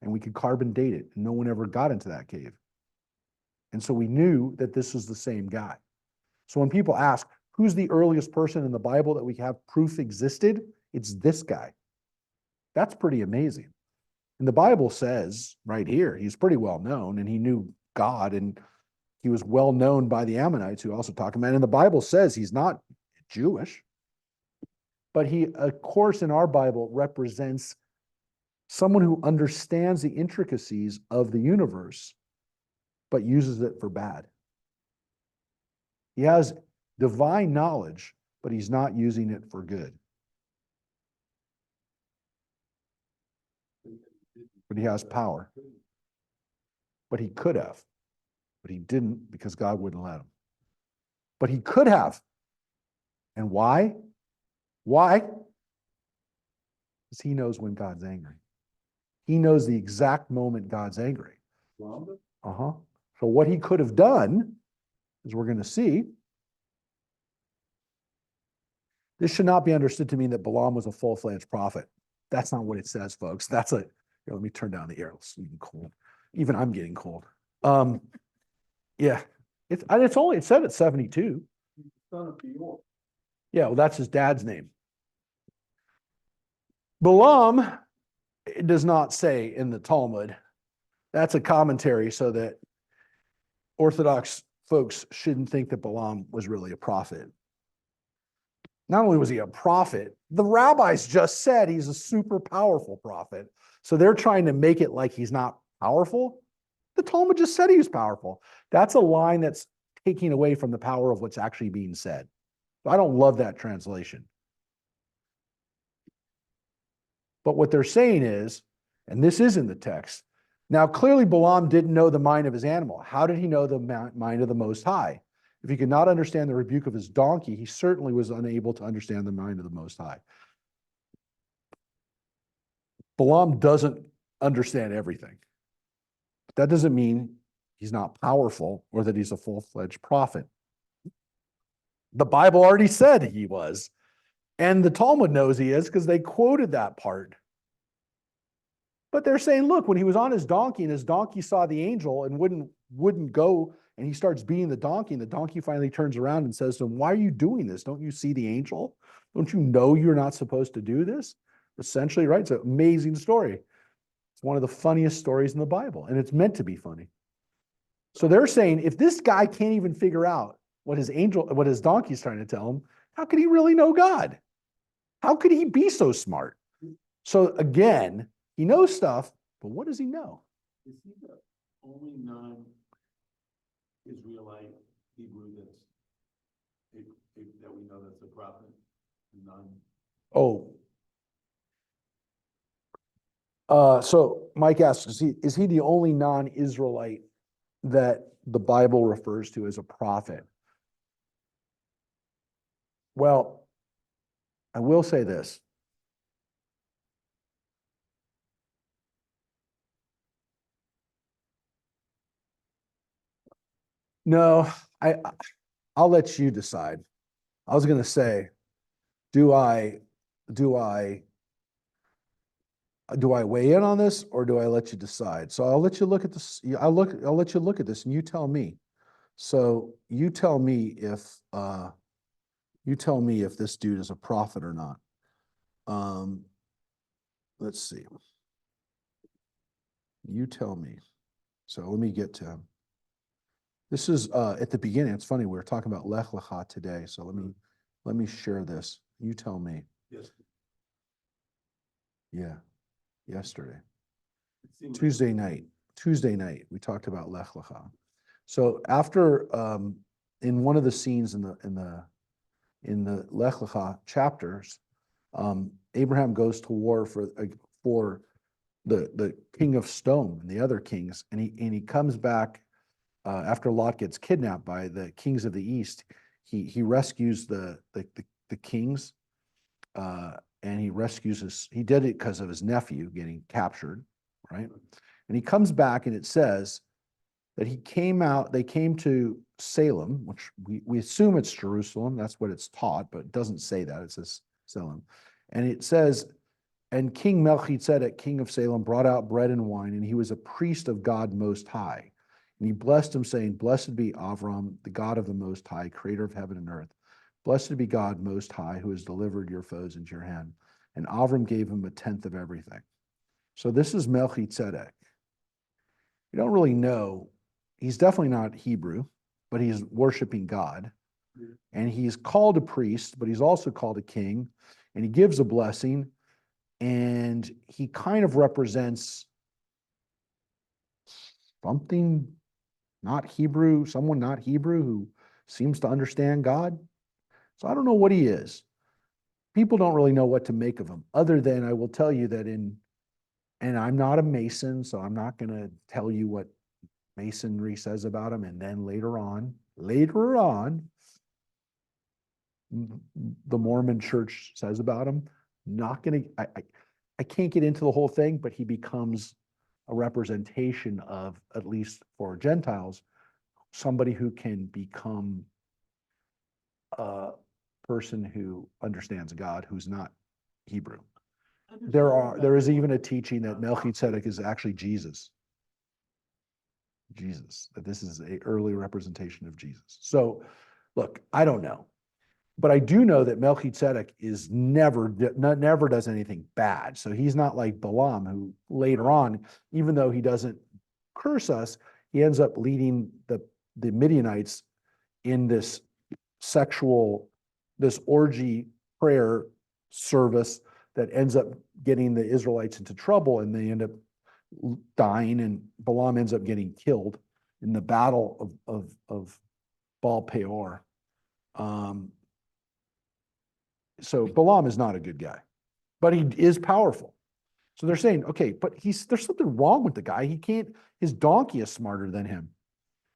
And we could carbon date it. And no one ever got into that cave. And so we knew that this was the same guy. So when people ask, who's the earliest person in the Bible that we have proof existed? It's this guy. That's pretty amazing. And the Bible says right here, he's pretty well known and he knew God and he was well known by the Ammonites who also talk about it. And the Bible says he's not Jewish, but he, of course, in our Bible represents someone who understands the intricacies of the universe, but uses it for bad. He has divine knowledge, but he's not using it for good. But he has power. But he could have. But he didn't because God wouldn't let him. But he could have. And why? Why? Because he knows when God's angry. He knows the exact moment God's angry. So what he could have done, as we're going to see, this should not be understood to mean that Balaam was a full-fledged prophet. That's not what it says, folks. That's a, here, let me turn down the air. It's even cold. Even I'm getting cold. Yeah, it said it's 72. Son of Beor. Yeah, well, that's his dad's name. Balaam, it does not say in the Talmud. That's a commentary so that Orthodox folks shouldn't think that Balaam was really a prophet. Not only was he a prophet, the rabbis just said he's a super powerful prophet. So they're trying to make it like he's not powerful. The Talmud just said he was powerful. That's a line that's taking away from the power of what's actually being said. I don't love that translation. But what they're saying is, and this is in the text, now clearly Balaam didn't know the mind of his animal. How did he know the mind of the Most High? If he could not understand the rebuke of his donkey, he certainly was unable to understand the mind of the Most High. Balaam doesn't understand everything. But that doesn't mean he's not powerful or that he's a full-fledged prophet. The Bible already said he was. And the Talmud knows he is because they quoted that part. But they're saying, look, when he was on his donkey and his donkey saw the angel and wouldn't go, and he starts beating the donkey, and the donkey finally turns around and says to him, why are you doing this? Don't you see the angel? Don't you know you're not supposed to do this? Essentially, right? It's an amazing story. It's one of the funniest stories in the Bible, and it's meant to be funny. So they're saying, if this guy can't even figure out what his donkey's trying to tell him, how could he really know God? How could he be so smart? So again, he knows stuff, but what does he know? Is he the only non-Israelite Hebrew that we know that's a prophet? None. Oh. So Mike asks, is he the only non-Israelite that the Bible refers to as a prophet? Well, I will say this. No, I'll let you decide. I was going to say, do I weigh in on this, or do I let you decide? So I'll let you look at this. I'll let you look at this, and you tell me. So you tell me if this dude is a prophet or not. Let's see. You tell me. So let me get to him. This is at the beginning. It's funny, we were talking about Lech Lecha today. So let me share this. You tell me. Yes. Yeah. Yesterday. It seemed like- Tuesday night, we talked about Lech Lecha. So after in one of the scenes in the Lech Lecha chapters, Abraham goes to war for the king of Stone and the other kings, and he comes back after Lot gets kidnapped by the kings of the east. He rescues the kings, and he did it because of his nephew getting captured, right? And he comes back, and it says that they came to Salem, which we assume it's Jerusalem. That's what it's taught, but it doesn't say that. It says Salem. And it says, and King Melchizedek, king of Salem, brought out bread and wine, and he was a priest of God Most High. And he blessed him, saying, Blessed be Avram, the God of the Most High, creator of heaven and earth. Blessed be God Most High, who has delivered your foes into your hand. And Avram gave him a tenth of everything. So this is Melchizedek. We don't really know. He's definitely not Hebrew, but he's worshiping God. And he's called a priest, but he's also called a king. And he gives a blessing. And he kind of represents something not Hebrew, someone not Hebrew who seems to understand God. So I don't know what he is. People don't really know what to make of him, other than I will tell you that and I'm not a Mason, so I'm not going to tell you what Masonry says about him. And then later on, the Mormon church says about him. Not going to, I can't get into the whole thing, but he becomes a representation of, at least for Gentiles, somebody who can become a person who understands God, who's not Hebrew. There is even a teaching that Melchizedek is actually Jesus, that this is an early representation of Jesus. So look, I don't know, but I do know that Melchizedek is never does anything bad. So he's not like Balaam, who later on, even though he doesn't curse us, he ends up leading the Midianites in this orgy prayer service that ends up getting the Israelites into trouble, and they end up dying, and Balaam ends up getting killed in the battle of Baal Peor. So Balaam is not a good guy, but he is powerful. So they're saying, okay, but there's something wrong with the guy. His donkey is smarter than him.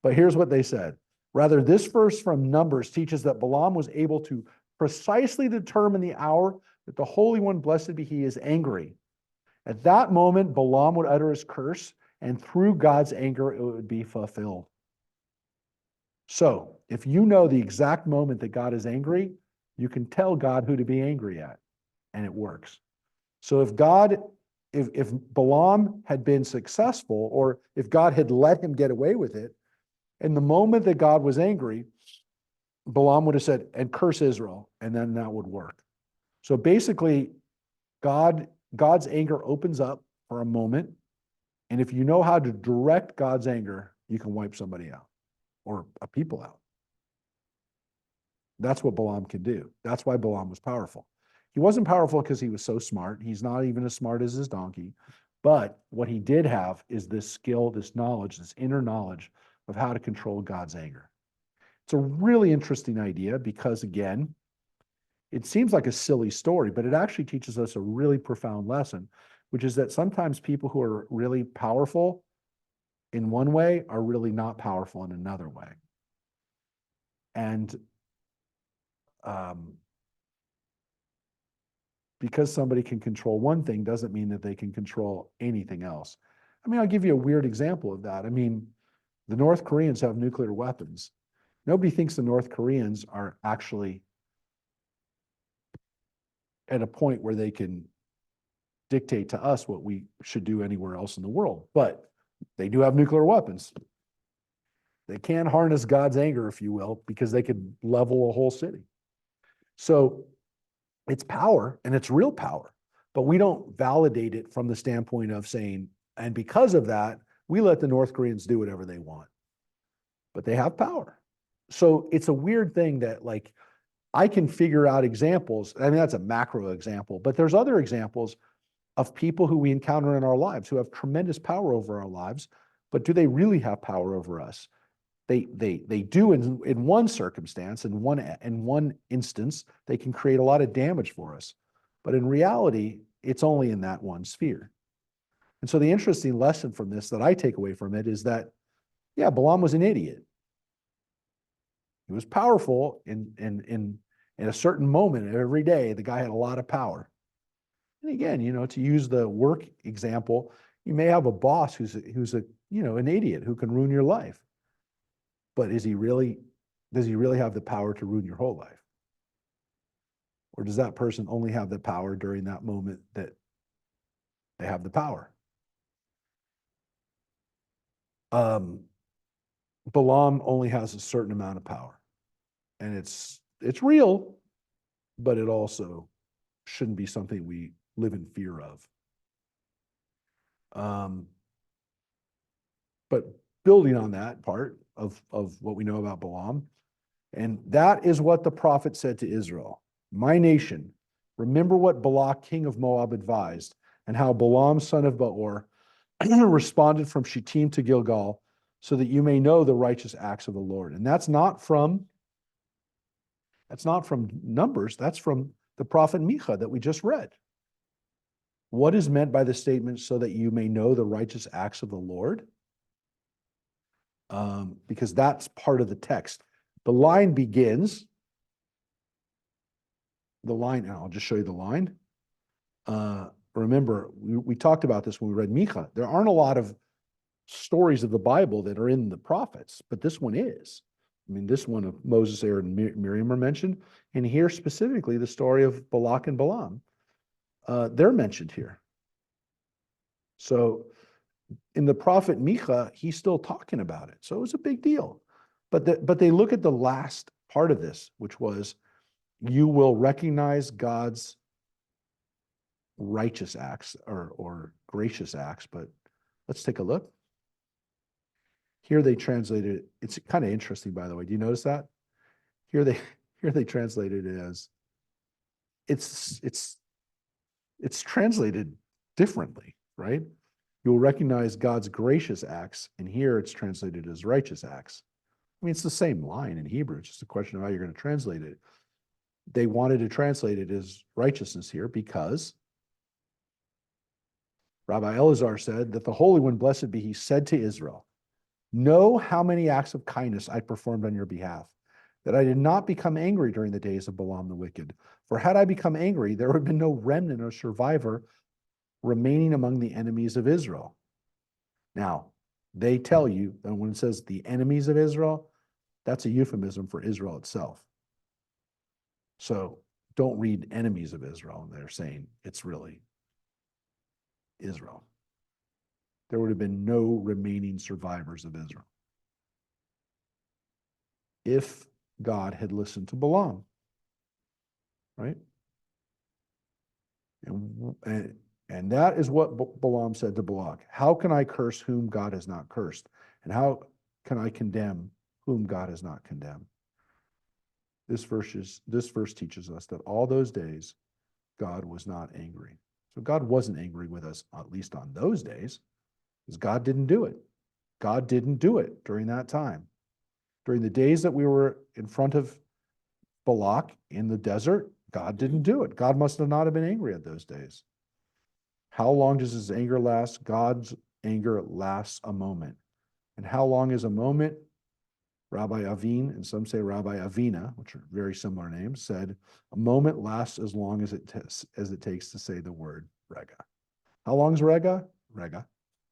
But here's what they said. Rather, this verse from Numbers teaches that Balaam was able to precisely determine the hour that the Holy One, blessed be he, is angry. At that moment, Balaam would utter his curse, and through God's anger, it would be fulfilled. So, if you know the exact moment that God is angry, you can tell God who to be angry at, and it works. So if Balaam had been successful, or if God had let him get away with it, in the moment that God was angry, Balaam would have said, and curse Israel, and then that would work. So basically, God's anger opens up for a moment, and if you know how to direct God's anger, you can wipe somebody out or a people out. That's what Balaam can do. That's why Balaam was powerful. He wasn't powerful because he was so smart. He's not even as smart as his donkey. But what he did have is this skill, this knowledge, this inner knowledge of how to control God's anger. It's a really interesting idea because, again, it seems like a silly story, but it actually teaches us a really profound lesson, which is that sometimes people who are really powerful in one way are really not powerful in another way. And because somebody can control one thing doesn't mean that they can control anything else. I mean, I'll give you a weird example of that. I mean, the North Koreans have nuclear weapons. Nobody thinks the North Koreans are actually at a point where they can dictate to us what we should do anywhere else in the world. But they do have nuclear weapons. They can harness God's anger, if you will, because they could level a whole city. So it's power, and it's real power, but we don't validate it from the standpoint of saying, and because of that, we let the North Koreans do whatever they want. But they have power. So it's a weird thing that, like, I can figure out examples. I mean, that's a macro example, but there's other examples of people who we encounter in our lives who have tremendous power over our lives, but do they really have power over us? They do in one circumstance, in one instance, they can create a lot of damage for us. But in reality, it's only in that one sphere. And so the interesting lesson from this that I take away from it is that, yeah, Balaam was an idiot. He was powerful in a certain moment every day. The guy had a lot of power. And again, to use the work example, you may have a boss who's an idiot who can ruin your life. But does he really have the power to ruin your whole life? Or does that person only have the power during that moment that they have the power? Balaam only has a certain amount of power. And it's real, but it also shouldn't be something we live in fear of. But building on that part of what we know about Balaam, and that is what the prophet said to Israel. My nation, remember what Balak, king of Moab, advised, and how Balaam, son of Beor, responded from Shittim to Gilgal, so that you may know the righteous acts of the Lord. And that's not from Numbers, that's from the prophet Micah that we just read. What is meant by the statement, so that you may know the righteous acts of the Lord? Because that's part of the text. The line begins, and I'll just show you the line. Remember, we talked about this when we read Micah. There aren't a lot of stories of the Bible that are in the prophets, but this one is. I mean, this one of Moses, Aaron, and Miriam are mentioned, and here specifically the story of Balak and Balaam. They're mentioned here. So in the prophet Micah, he's still talking about it. So it was a big deal. But they look at the last part of this, which was, you will recognize God's righteous acts or gracious acts. But let's take a look. Here they translated it. It's kind of interesting, by the way. Do you notice that? Here they translated it as, it's translated differently, right? You'll recognize God's gracious acts, and here it's translated as righteous acts. I mean, it's the same line in Hebrew. It's just a question of how you're going to translate it. They wanted to translate it as righteousness here because Rabbi Elazar said that the Holy One, blessed be he, said to Israel, know how many acts of kindness I performed on your behalf, that I did not become angry during the days of Balaam the wicked. For had I become angry, there would have been no remnant or survivor remaining among the enemies of Israel. Now, they tell you that when it says the enemies of Israel, that's a euphemism for Israel itself. So don't read enemies of Israel. They're saying it's really Israel. There would have been no remaining survivors of Israel if God had listened to Balaam, right? And that is what Balaam said to Balak. How can I curse whom God has not cursed? And how can I condemn whom God has not condemned? this verse teaches us that all those days, God was not angry. So God wasn't angry with us, at least on those days, because God didn't do it. God didn't do it during that time. During the days that we were in front of Balak in the desert, God didn't do it. God must have not have been angry at those days. How long does his anger last? God's anger lasts a moment. And how long is a moment? Rabbi Avin, and some say Rabbi Avina, which are very similar names, said, a moment lasts as long as it takes to say the word rega. How long is rega? Rega.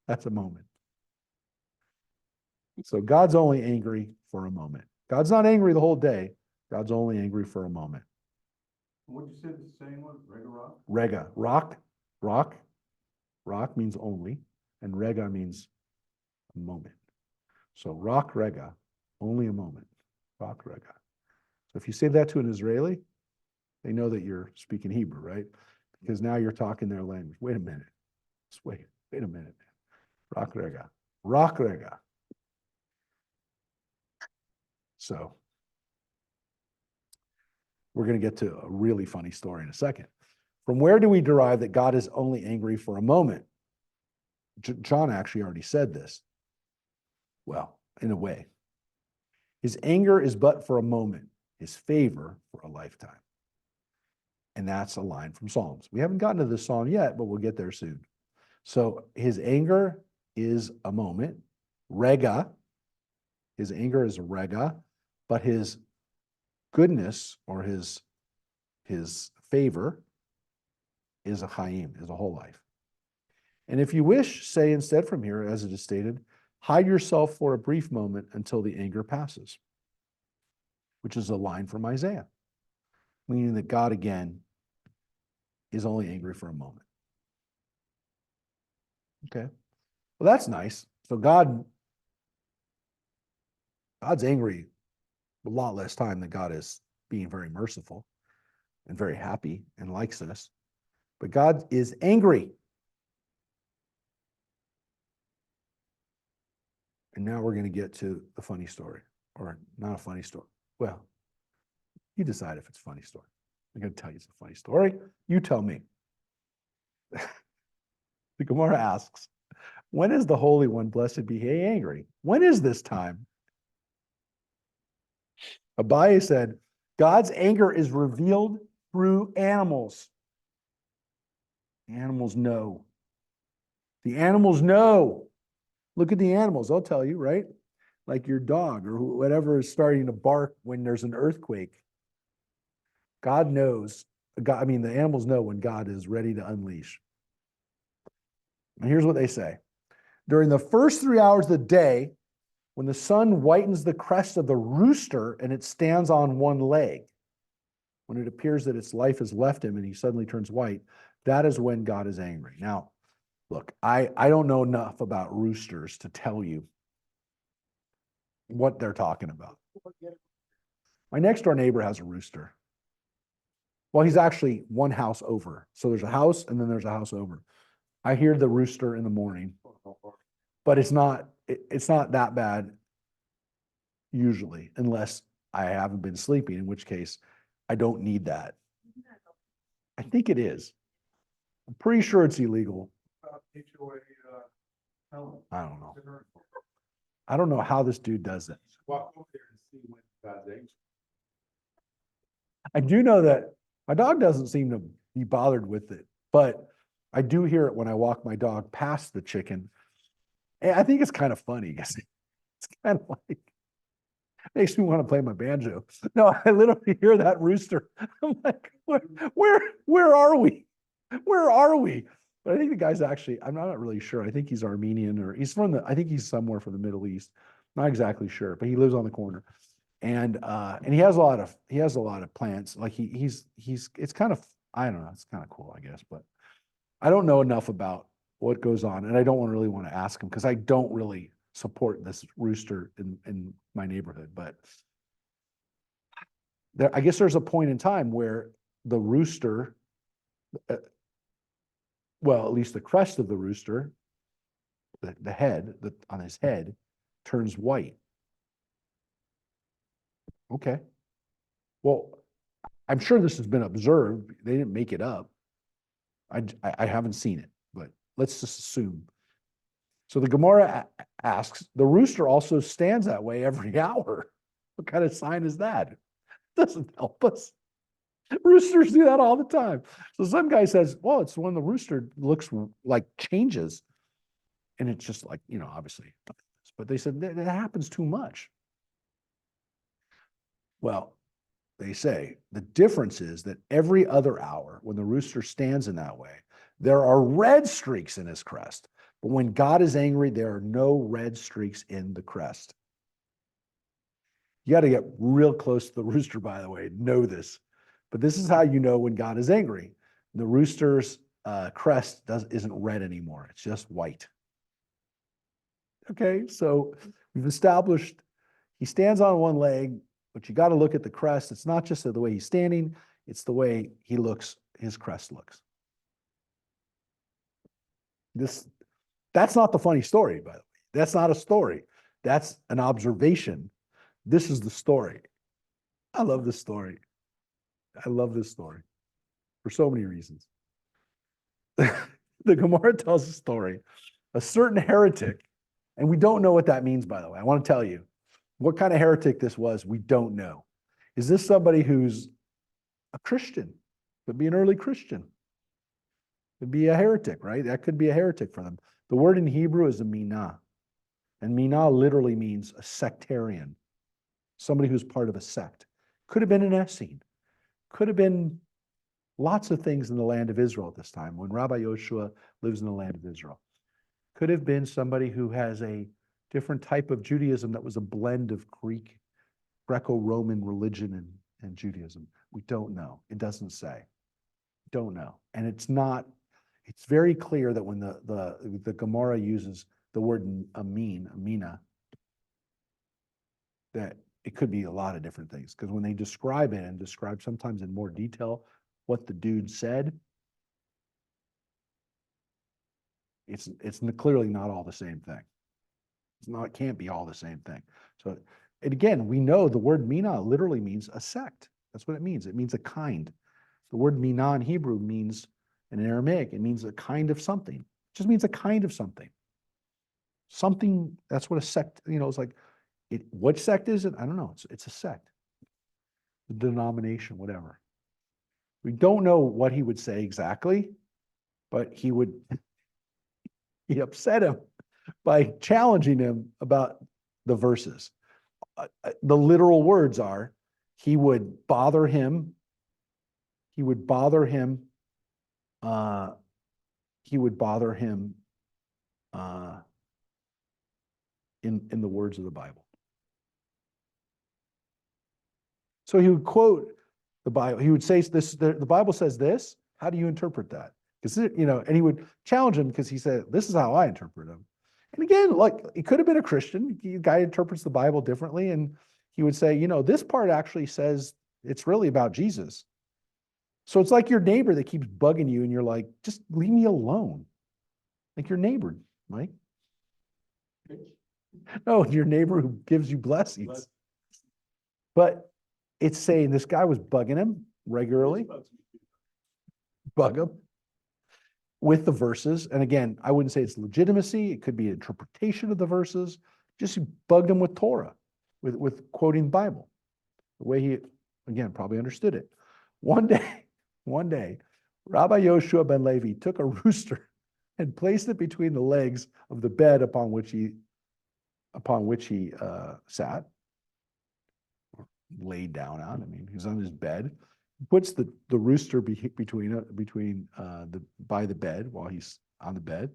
That's a moment. So God's only angry for a moment. God's not angry the whole day. God's only angry for a moment. What'd you say the saying was? Rega rock? Rega, rock means only, and rega means a moment. So rock rega, only a moment. Rock rega. So if you say that to an Israeli, they know that you're speaking Hebrew, right? Because now you're talking their language. Wait a minute. Just wait a minute. Rock rega. Rock rega. So we're going to get to a really funny story in a second. From where do we derive that God is only angry for a moment? John actually already said this. Well, in a way. His anger is but for a moment, his favor for a lifetime. And that's a line from Psalms. We haven't gotten to this psalm yet, but we'll get there soon. So his anger is a moment, rega. His anger is rega, but his goodness or his favor is a chaim, is a whole life. And if you wish, say instead from here, as it is stated, hide yourself for a brief moment until the anger passes, which is a line from Isaiah, meaning that God again is only angry for a moment. Okay, well, that's nice. So God's angry a lot less time than God is being very merciful and very happy and likes us. But God is angry. And now we're going to get to the funny story, or not a funny story. Well, you decide if it's a funny story. I'm going to tell you it's a funny story. You tell me. The Gemara asks, when is the Holy One, blessed be he, angry? When is this time? Abaye said, God's anger is revealed through animals. The animals know. The animals know. Look at the animals. I'll tell you, right? Like your dog or whatever is starting to bark when there's an earthquake. God knows. The animals know when God is ready to unleash. And here's what they say. During the first 3 hours of the day, when the sun whitens the crest of the rooster and it stands on one leg, when it appears that its life has left him and he suddenly turns white, that is when God is angry. Now, look, I don't know enough about roosters to tell you what they're talking about. My next door neighbor has a rooster. Well, he's actually one house over. So there's a house and then there's a house over. I hear the rooster in the morning, but it's not that bad usually, unless I haven't been sleeping, in which case I don't need that. I think it is. I'm pretty sure it's illegal. I don't know. I don't know how this dude does it. Walk over there and see when God's angry. I do know that my dog doesn't seem to be bothered with it, but I do hear it when I walk my dog past the chicken. And I think it's kind of funny because it's kind of like, makes me want to play my banjo. No, I literally hear that rooster. I'm like, where are we? Where are we? But I think the guy's actually, I'm not really sure. I think he's Armenian or I think he's somewhere from the Middle East. Not exactly sure, but he lives on the corner. And he has a lot of plants. Like it's kind of, I don't know, it's kind of cool, I guess, but I don't know enough about what goes on. And I don't really want to ask him because I don't really support this rooster in my neighborhood. But I guess there's a point in time where the rooster, well, at least the crest of the rooster, the head on his head turns white. Okay. Well, I'm sure this has been observed. They didn't make it up. I haven't seen it, but let's just assume. So the Gemara asks, the rooster also stands that way every hour. What kind of sign is that? It doesn't help us. Roosters do that all the time. So some guy says, well, it's when the rooster looks like changes. And it's just like, obviously. But they said that happens too much. Well, they say the difference is that every other hour, when the rooster stands in that way, there are red streaks in his crest. But when God is angry, there are no red streaks in the crest. You got to get real close to the rooster, by the way, know this. But this is how you know when God is angry. The rooster's crest isn't red anymore. It's just white. Okay, so we've established he stands on one leg, but you got to look at the crest. It's not just the way he's standing, it's the way he looks, his crest looks. That's not the funny story, by the way. That's not a story. That's an observation. This is the story. I love this story. I love this story for so many reasons. The Gemara tells a story. A certain heretic, and we don't know what that means, by the way. I want to tell you what kind of heretic this was. We don't know. Is this somebody who's a Christian? Could be an early Christian. Could be a heretic, right? That could be a heretic for them. The word in Hebrew is a minah. And minah literally means a sectarian, somebody who's part of a sect. Could have been an Essene. Could have been lots of things in the land of Israel at this time, when Rabbi Yoshua lives in the land of Israel. Could have been somebody who has a different type of Judaism that was a blend of Greco-Roman religion and Judaism. We don't know. It doesn't say. Don't know. And it's very clear that when the Gemara uses the word amina, that it could be a lot of different things. Because when they describe it and describe sometimes in more detail what the dude said, it's clearly not all the same thing. It can't be all the same thing. So, and again, we know the word mina literally means a sect. That's what it means. It means a kind. The word mina in Hebrew means, in Aramaic, it means a kind of something. It just means a kind of something. Something, that's what a sect, it's like, what sect is it? I don't know. It's a sect. The denomination, whatever. We don't know what he would say exactly, but he upset him by challenging him about the verses. The literal words are, he would bother him in the words of the Bible. So he would quote the Bible. He would say this, the Bible says this. How do you interpret that? Because, and he would challenge him because he said, this is how I interpret him. And again, like, it could have been a Christian. The guy interprets the Bible differently. And he would say, this part actually says it's really about Jesus. So it's like your neighbor that keeps bugging you and you're like, just leave me alone. Like your neighbor, Mike. No, your neighbor who gives you blessings. But it's saying this guy was bugging him regularly. Bug him with the verses. And again, I wouldn't say it's legitimacy. It could be interpretation of the verses. Just bugged him with Torah, with quoting the Bible, the way he, again, probably understood it. One day, Rabbi Yoshua ben Levi took a rooster and placed it between the legs of the bed upon which he sat, or laid down on. I mean, he was on his bed. He puts the rooster by the bed while he's on the bed.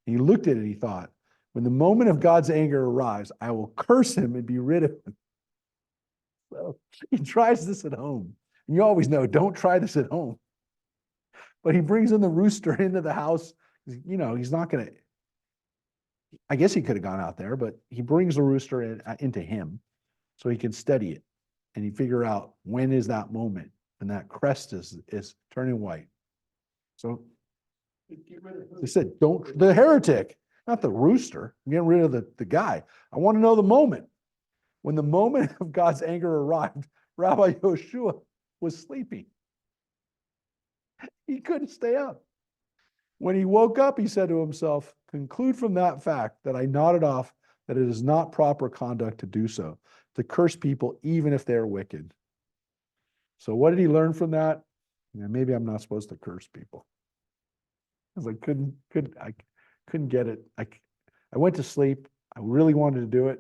And he looked at it and he thought, when the moment of God's anger arrives, I will curse him and be rid of him. So he tries this at home. And you always know, don't try this at home. But he brings in the rooster into the house. He's not going to, I guess he could have gone out there, but he brings the rooster into him so he can study it. And he figure out when is that moment and that crest is turning white. So they said, the heretic, not the rooster, I'm getting rid of the guy. I want to know the moment. When the moment of God's anger arrived, Rabbi Yoshua was sleeping. He couldn't stay up. When he woke up, he said to himself, conclude from that fact that I nodded off that it is not proper conduct to do so, to curse people even if they are wicked. So what did he learn from that? Yeah, maybe I'm not supposed to curse people. Because I couldn't get it. I went to sleep. I really wanted to do it.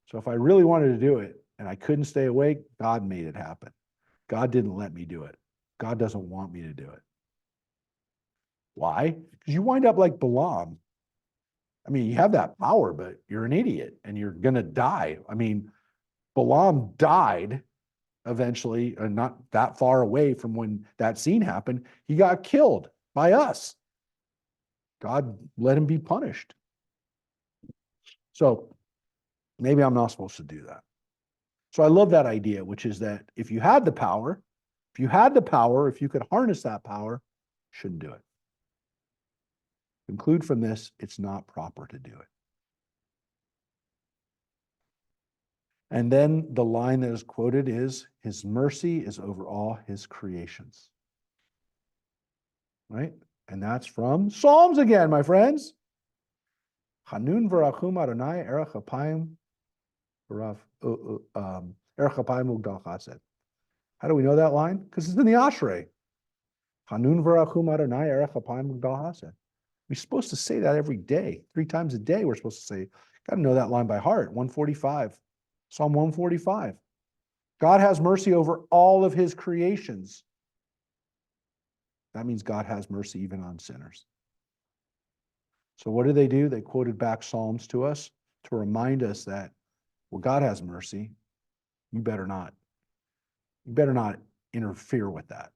So if I really wanted to do it and I couldn't stay awake, God made it happen. God didn't let me do it. God doesn't want me to do it. Why? Because you wind up like Balaam. I mean, you have that power, but you're an idiot and you're going to die. I mean, Balaam died eventually, not that far away from when that scene happened. He got killed by us. God let him be punished. So maybe I'm not supposed to do that. So I love that idea, which is that if you had the power, if you could harness that power, you shouldn't do it. Conclude from this, it's not proper to do it. And then the line that is quoted is, his mercy is over all his creations. Right? And that's from Psalms again, my friends. Hanun v'rachum Adonai erech apayim erech apayim ugdal chesed. How do we know that line? Because it's in the Ashrei. Hanun v'rachum Adonai erech apayim ugdal chesed. We're supposed to say that every day. 3 times a day we're supposed to say. Got to know that line by heart. 145. Psalm 145. God has mercy over all of his creations. That means God has mercy even on sinners. So what do? They quoted back Psalms to us to remind us that, well, God has mercy. You better not interfere with that.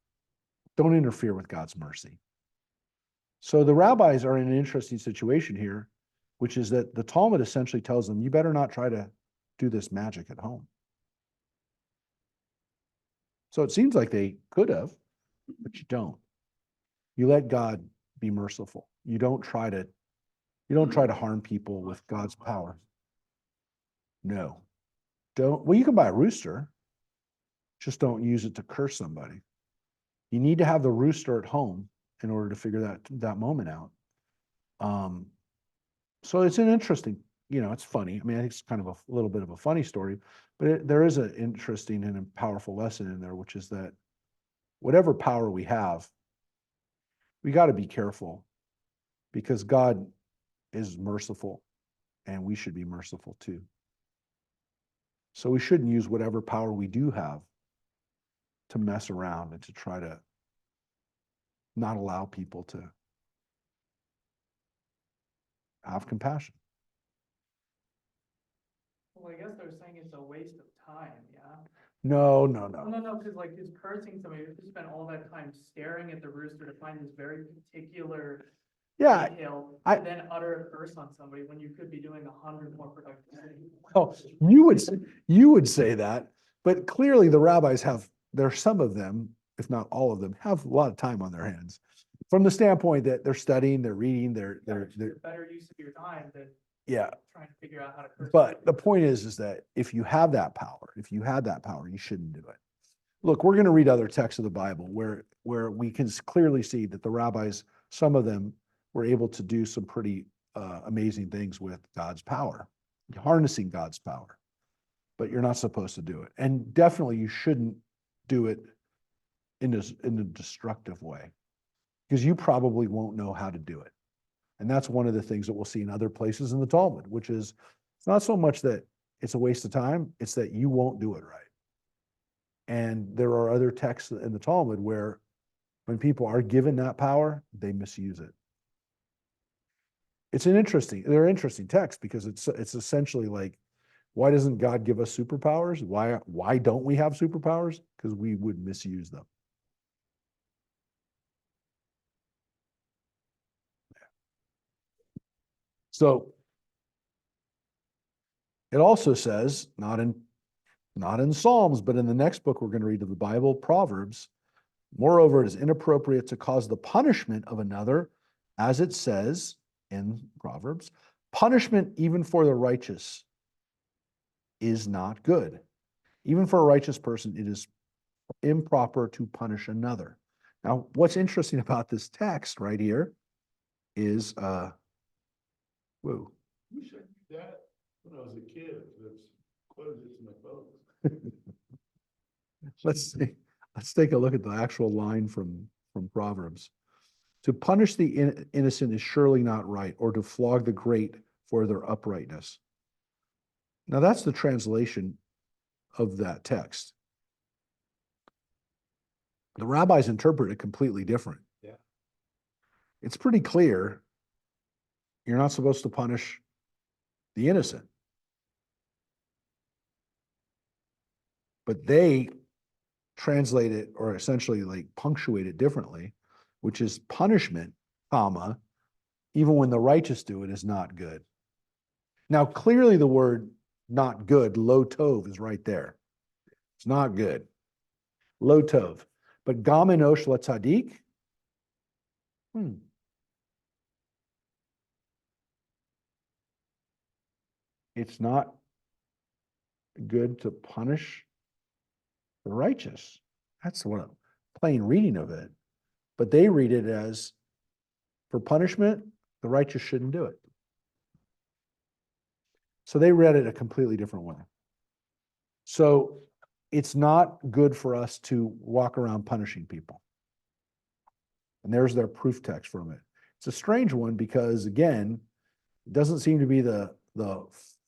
Don't interfere with God's mercy. So the rabbis are in an interesting situation here, which is that the Talmud essentially tells them, you better not try to do this magic at home. So it seems like they could have, but you don't. You let God be merciful. You don't try to harm people with God's power. No. Don't. Well, you can buy a rooster. Just don't use it to curse somebody. You need to have the rooster at home in order to figure that moment out. So it's an interesting, it's funny. I mean, I think it's kind of a little bit of a funny story, but there is an interesting and a powerful lesson in there, which is that whatever power we have, we got to be careful because God is merciful and we should be merciful too. So we shouldn't use whatever power we do have to mess around and to try to not allow people to have compassion. Well, I guess they're saying it's a waste of time, yeah? No. No, because like it's cursing somebody, you spend all that time staring at the rooster to find this very particular Yeah, detail, I- and then utter a curse on somebody when you could be doing 100 more productive things. well, you would say that, but clearly the rabbis some of them, if not all of them, have a lot of time on their hands. From the standpoint that they're studying, they're reading, they're Better use of your time than yeah. trying to figure out how to curse. But the point is that if you have that power, you shouldn't do it. Look, we're going to read other texts of the Bible where we can clearly see that the rabbis, some of them were able to do some pretty amazing things with God's power, harnessing God's power. But you're not supposed to do it. And definitely you shouldn't do it in a destructive way, because you probably won't know how to do it. And that's one of the things that we'll see in other places in the Talmud, which is it's not so much that it's a waste of time, it's that you won't do it right. And there are other texts in the Talmud where when people are given that power, they misuse it. They're interesting texts because it's essentially like, why doesn't God give us superpowers? Why don't we have superpowers? Because we would misuse them. So it also says, not in Psalms, but in the next book we're going to read of the Bible, Proverbs, moreover, it is inappropriate to cause the punishment of another, as it says in Proverbs, punishment even for the righteous is not good. Even for a righteous person, it is improper to punish another. Now, what's interesting about this text right here is, whoa, Wish I knew that when I was a kid, that's quoted it to my folks. let's take a look at the actual line from Proverbs. To punish the innocent is surely not right, or to flog the great for their uprightness. Now that's the translation of that text. The rabbis interpret it completely different. Yeah. It's pretty clear you're not supposed to punish the innocent. But they translate it, or essentially like punctuate it differently, which is punishment, comma, even when the righteous do it, is not good. Now, clearly the word not good, lo tov, is right there. It's not good. Lo tov. But gam enosh latzadik, it's not good to punish the righteous. That's what a plain reading of it. But they read it as, for punishment, the righteous shouldn't do it. So they read it a completely different way. So it's not good for us to walk around punishing people. And there's their proof text from it. It's a strange one because, again, it doesn't seem to be the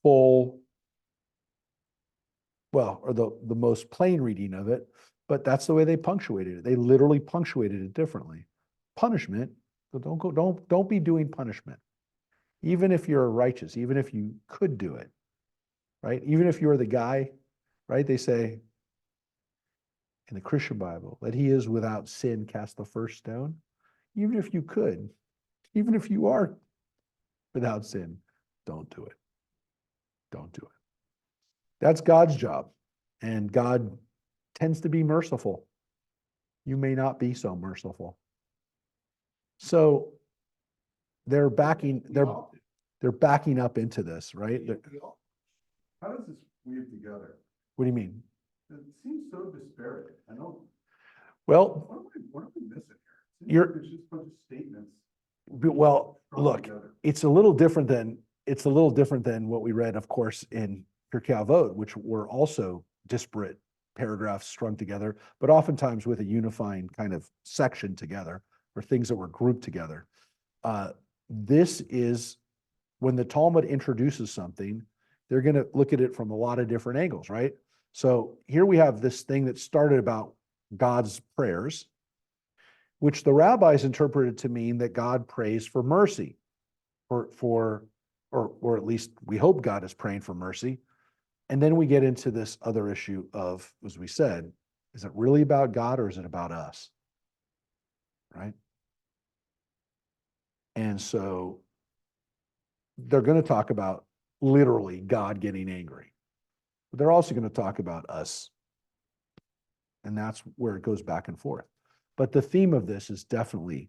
full, well, or the most plain reading of it, but that's the way they punctuated it. They literally punctuated it differently. Punishment, so don't be doing punishment. Even if you're righteous, even if you could do it, right? Even if you're the guy, right? They say in the Christian Bible that he is without sin cast the first stone. Even if you could, even if you are without sin, don't do it. Don't do it. That's God's job. And God tends to be merciful. You may not be so merciful. So they're backing up into this, right? How does this weave together? What do you mean? It seems so disparate. I don't, Well, what are we missing here? It seems You're- like there's just a bunch of statements. well, strung look, together. it's a little different than what we read, of course, in Pirkei Avot, which were also disparate paragraphs strung together, but oftentimes with a unifying kind of section together, or things that were grouped together. This is when the Talmud introduces something, they're going to look at it from a lot of different angles, right? So here we have this thing that started about God's prayers, which the rabbis interpreted to mean that God prays for mercy, or at least we hope God is praying for mercy. And then we get into this other issue of, as we said, is it really about God or is it about us? Right? And so they're going to talk about literally God getting angry. But they're also going to talk about us. And that's where it goes back and forth. But the theme of this is definitely,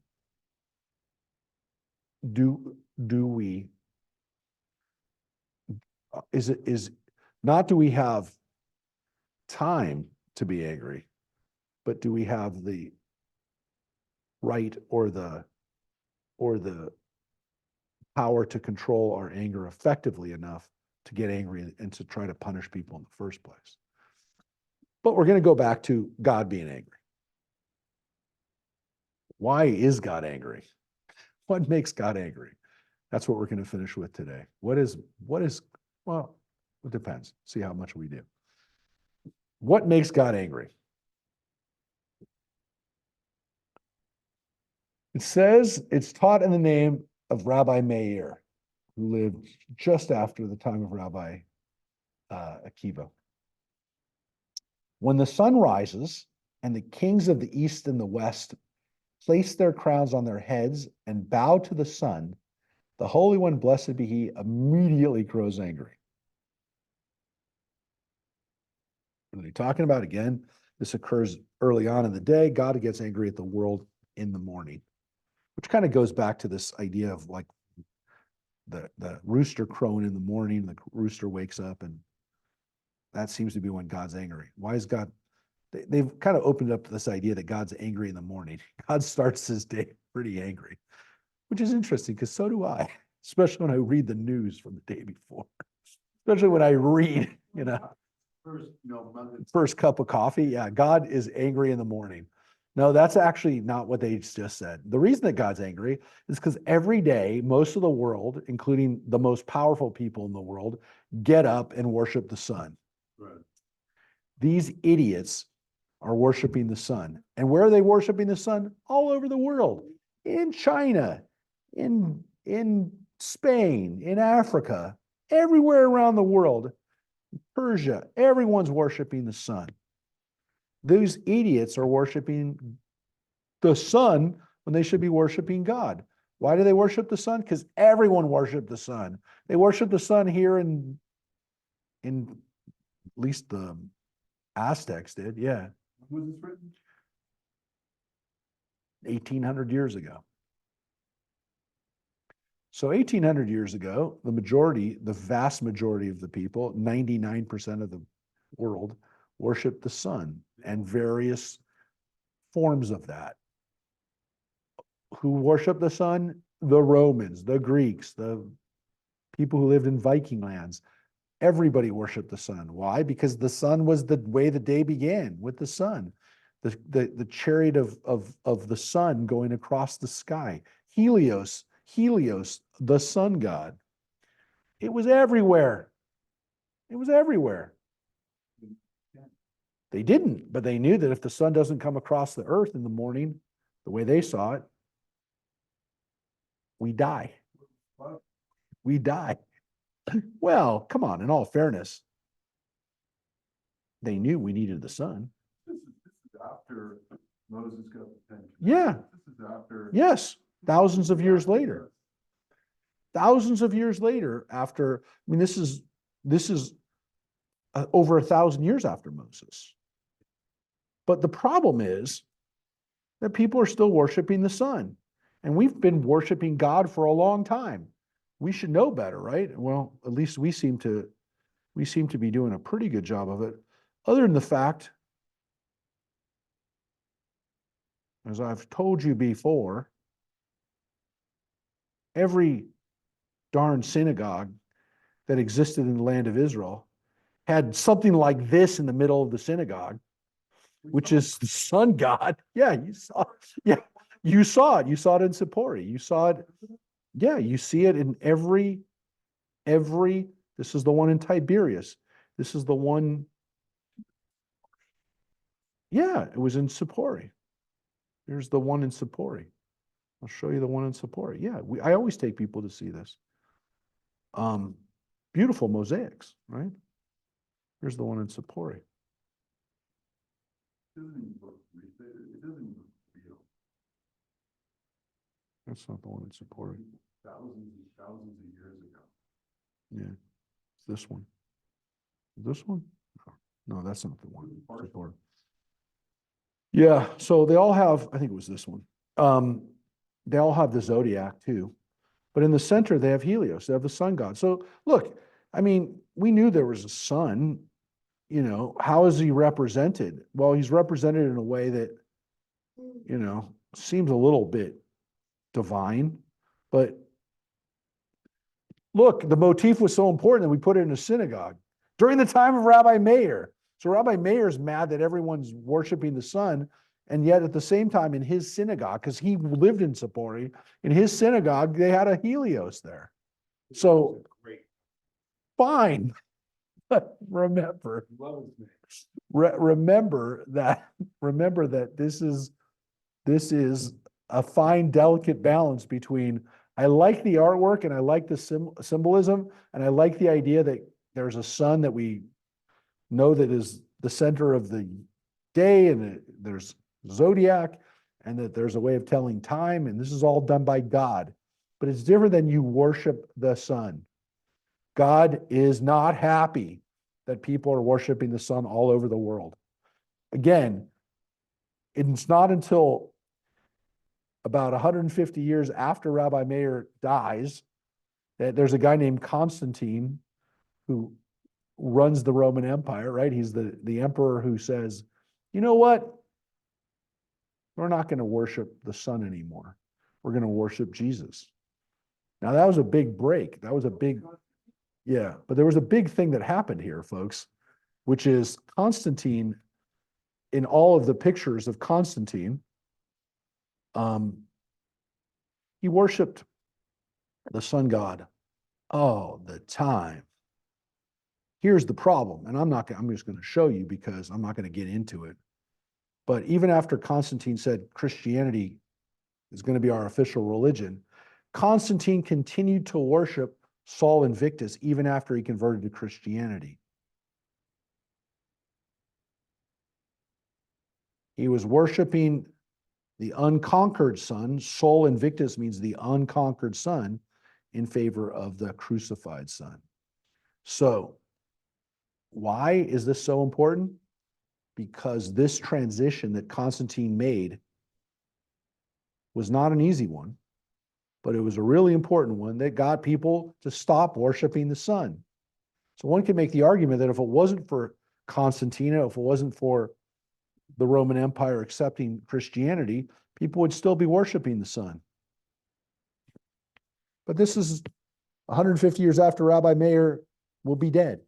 do we have time to be angry, but do we have the right or the power to control our anger effectively enough to get angry and to try to punish people in the first place? But we're going to go back to God being angry. Why is God angry? What makes God angry? That's what we're going to finish with today. What is, well, it depends. See how much we do. What makes God angry? It says it's taught in the name of Rabbi Meir, who lived just after the time of Rabbi Akiva. When the sun rises and the kings of the east and the west place their crowns on their heads and bow to the sun, the Holy One, blessed be he, immediately grows angry. What are they talking about? Again, this occurs early on in the day. God gets angry at the world in the morning, which kind of goes back to this idea of like the rooster crowing in the morning, the rooster wakes up, and that seems to be when God's angry. Why is God? They've kind of opened up this idea that God's angry in the morning. God starts his day pretty angry, which is interesting because so do I, especially when I read the news from the day before, especially when I read, first cup of coffee. Yeah, God is angry in the morning. No, that's actually not what they just said. The reason that God's angry is because every day, most of the world, including the most powerful people in the world, get up and worship the sun. Right. These idiots are worshiping the sun. And where are they worshiping the sun? All over the world. In China, in Spain, in Africa, everywhere around the world, Persia, everyone's worshiping the sun. Those idiots are worshiping the sun when they should be worshiping God. Why do they worship the sun? Because everyone worshiped the sun. They worship the sun here in at least the Aztecs did, yeah. When was this written? 1,800 years ago. So 1,800 years ago, the vast majority of the people, 99% of the world, worshiped the sun and various forms of that. Who worshiped the sun? The Romans, the Greeks, the people who lived in Viking lands. Everybody worshiped the sun. Why? Because the sun was the way the day began, with the sun. The chariot of the sun going across the sky. Helios, the sun god. It was everywhere. It was everywhere. They didn't, but they knew that if the sun doesn't come across the earth in the morning, the way they saw it, we die. We die. Well, come on, in all fairness, they knew we needed the sun. This is after Moses got the 10 Commandments. Yeah. This is after. Yes, thousands of years later. Thousands of years later, after, I mean, this is over 1,000 years after Moses. But the problem is that people are still worshiping the sun. And we've been worshiping God for a long time. We should know better, right? Well, at least we seem to be doing a pretty good job of it. Other than the fact, as I've told you before, every darn synagogue that existed in the land of Israel had something like this in the middle of the synagogue, which is the sun god. Yeah, you saw it. Yeah, you saw it. You saw it in Sippori. You saw it. Yeah, you see it in every, this is the one in Tiberias. This is the one. Yeah, it was in Sippori. Here's the one in Sippori. I'll show you the one in Sippori. Yeah, I always take people to see this. Beautiful mosaics, right? Here's the one in Sippori. It doesn't even look real. That's not the one in Sippori. Thousands and thousands of years ago. Yeah, it's this one. This one? No, that's not the one. Sippori. Yeah, so they all have, I think it was this one. They all have the zodiac too. But in the center, they have Helios. They have the sun god. So look, I mean, we knew there was a sun. You know, how is he represented? Well, he's represented in a way that, seems a little bit divine. But look, the motif was so important that we put it in a synagogue during the time of Rabbi Meir. So Rabbi Meir's mad that everyone's worshiping the sun. And yet at the same time in his synagogue, because he lived in Sippori, in his synagogue, they had a Helios there. So fine. But remember that this is a fine, delicate balance between, I like the artwork and I like the symbolism, and I like the idea that there's a sun that we know that is the center of the day, and there's zodiac, and that there's a way of telling time, and this is all done by God. But it's different than you worship the sun. God is not happy that people are worshiping the sun all over the world. Again, it's not until about 150 years after Rabbi Meir dies that there's a guy named Constantine who runs the Roman Empire, right? He's the emperor who says, you know what? We're not going to worship the sun anymore. We're going to worship Jesus. Now that was a big break. That was a big, yeah, but there was a big thing that happened here, folks, which is Constantine, in all of the pictures of Constantine, he worshiped the sun god all the time. Here's the problem, and I'm just going to show you because I'm not going to get into it. But even after Constantine said Christianity is going to be our official religion, Constantine continued to worship Sol Invictus even after he converted to Christianity. He was worshiping the unconquered sun. Sol Invictus means the unconquered sun, in favor of the crucified son. So, why is this so important? Because this transition that Constantine made was not an easy one, but it was a really important one that got people to stop worshiping the sun. So one can make the argument that if it wasn't for Constantine, if it wasn't for the Roman Empire accepting Christianity, people would still be worshiping the sun. But this is 150 years after Rabbi Meir will be dead.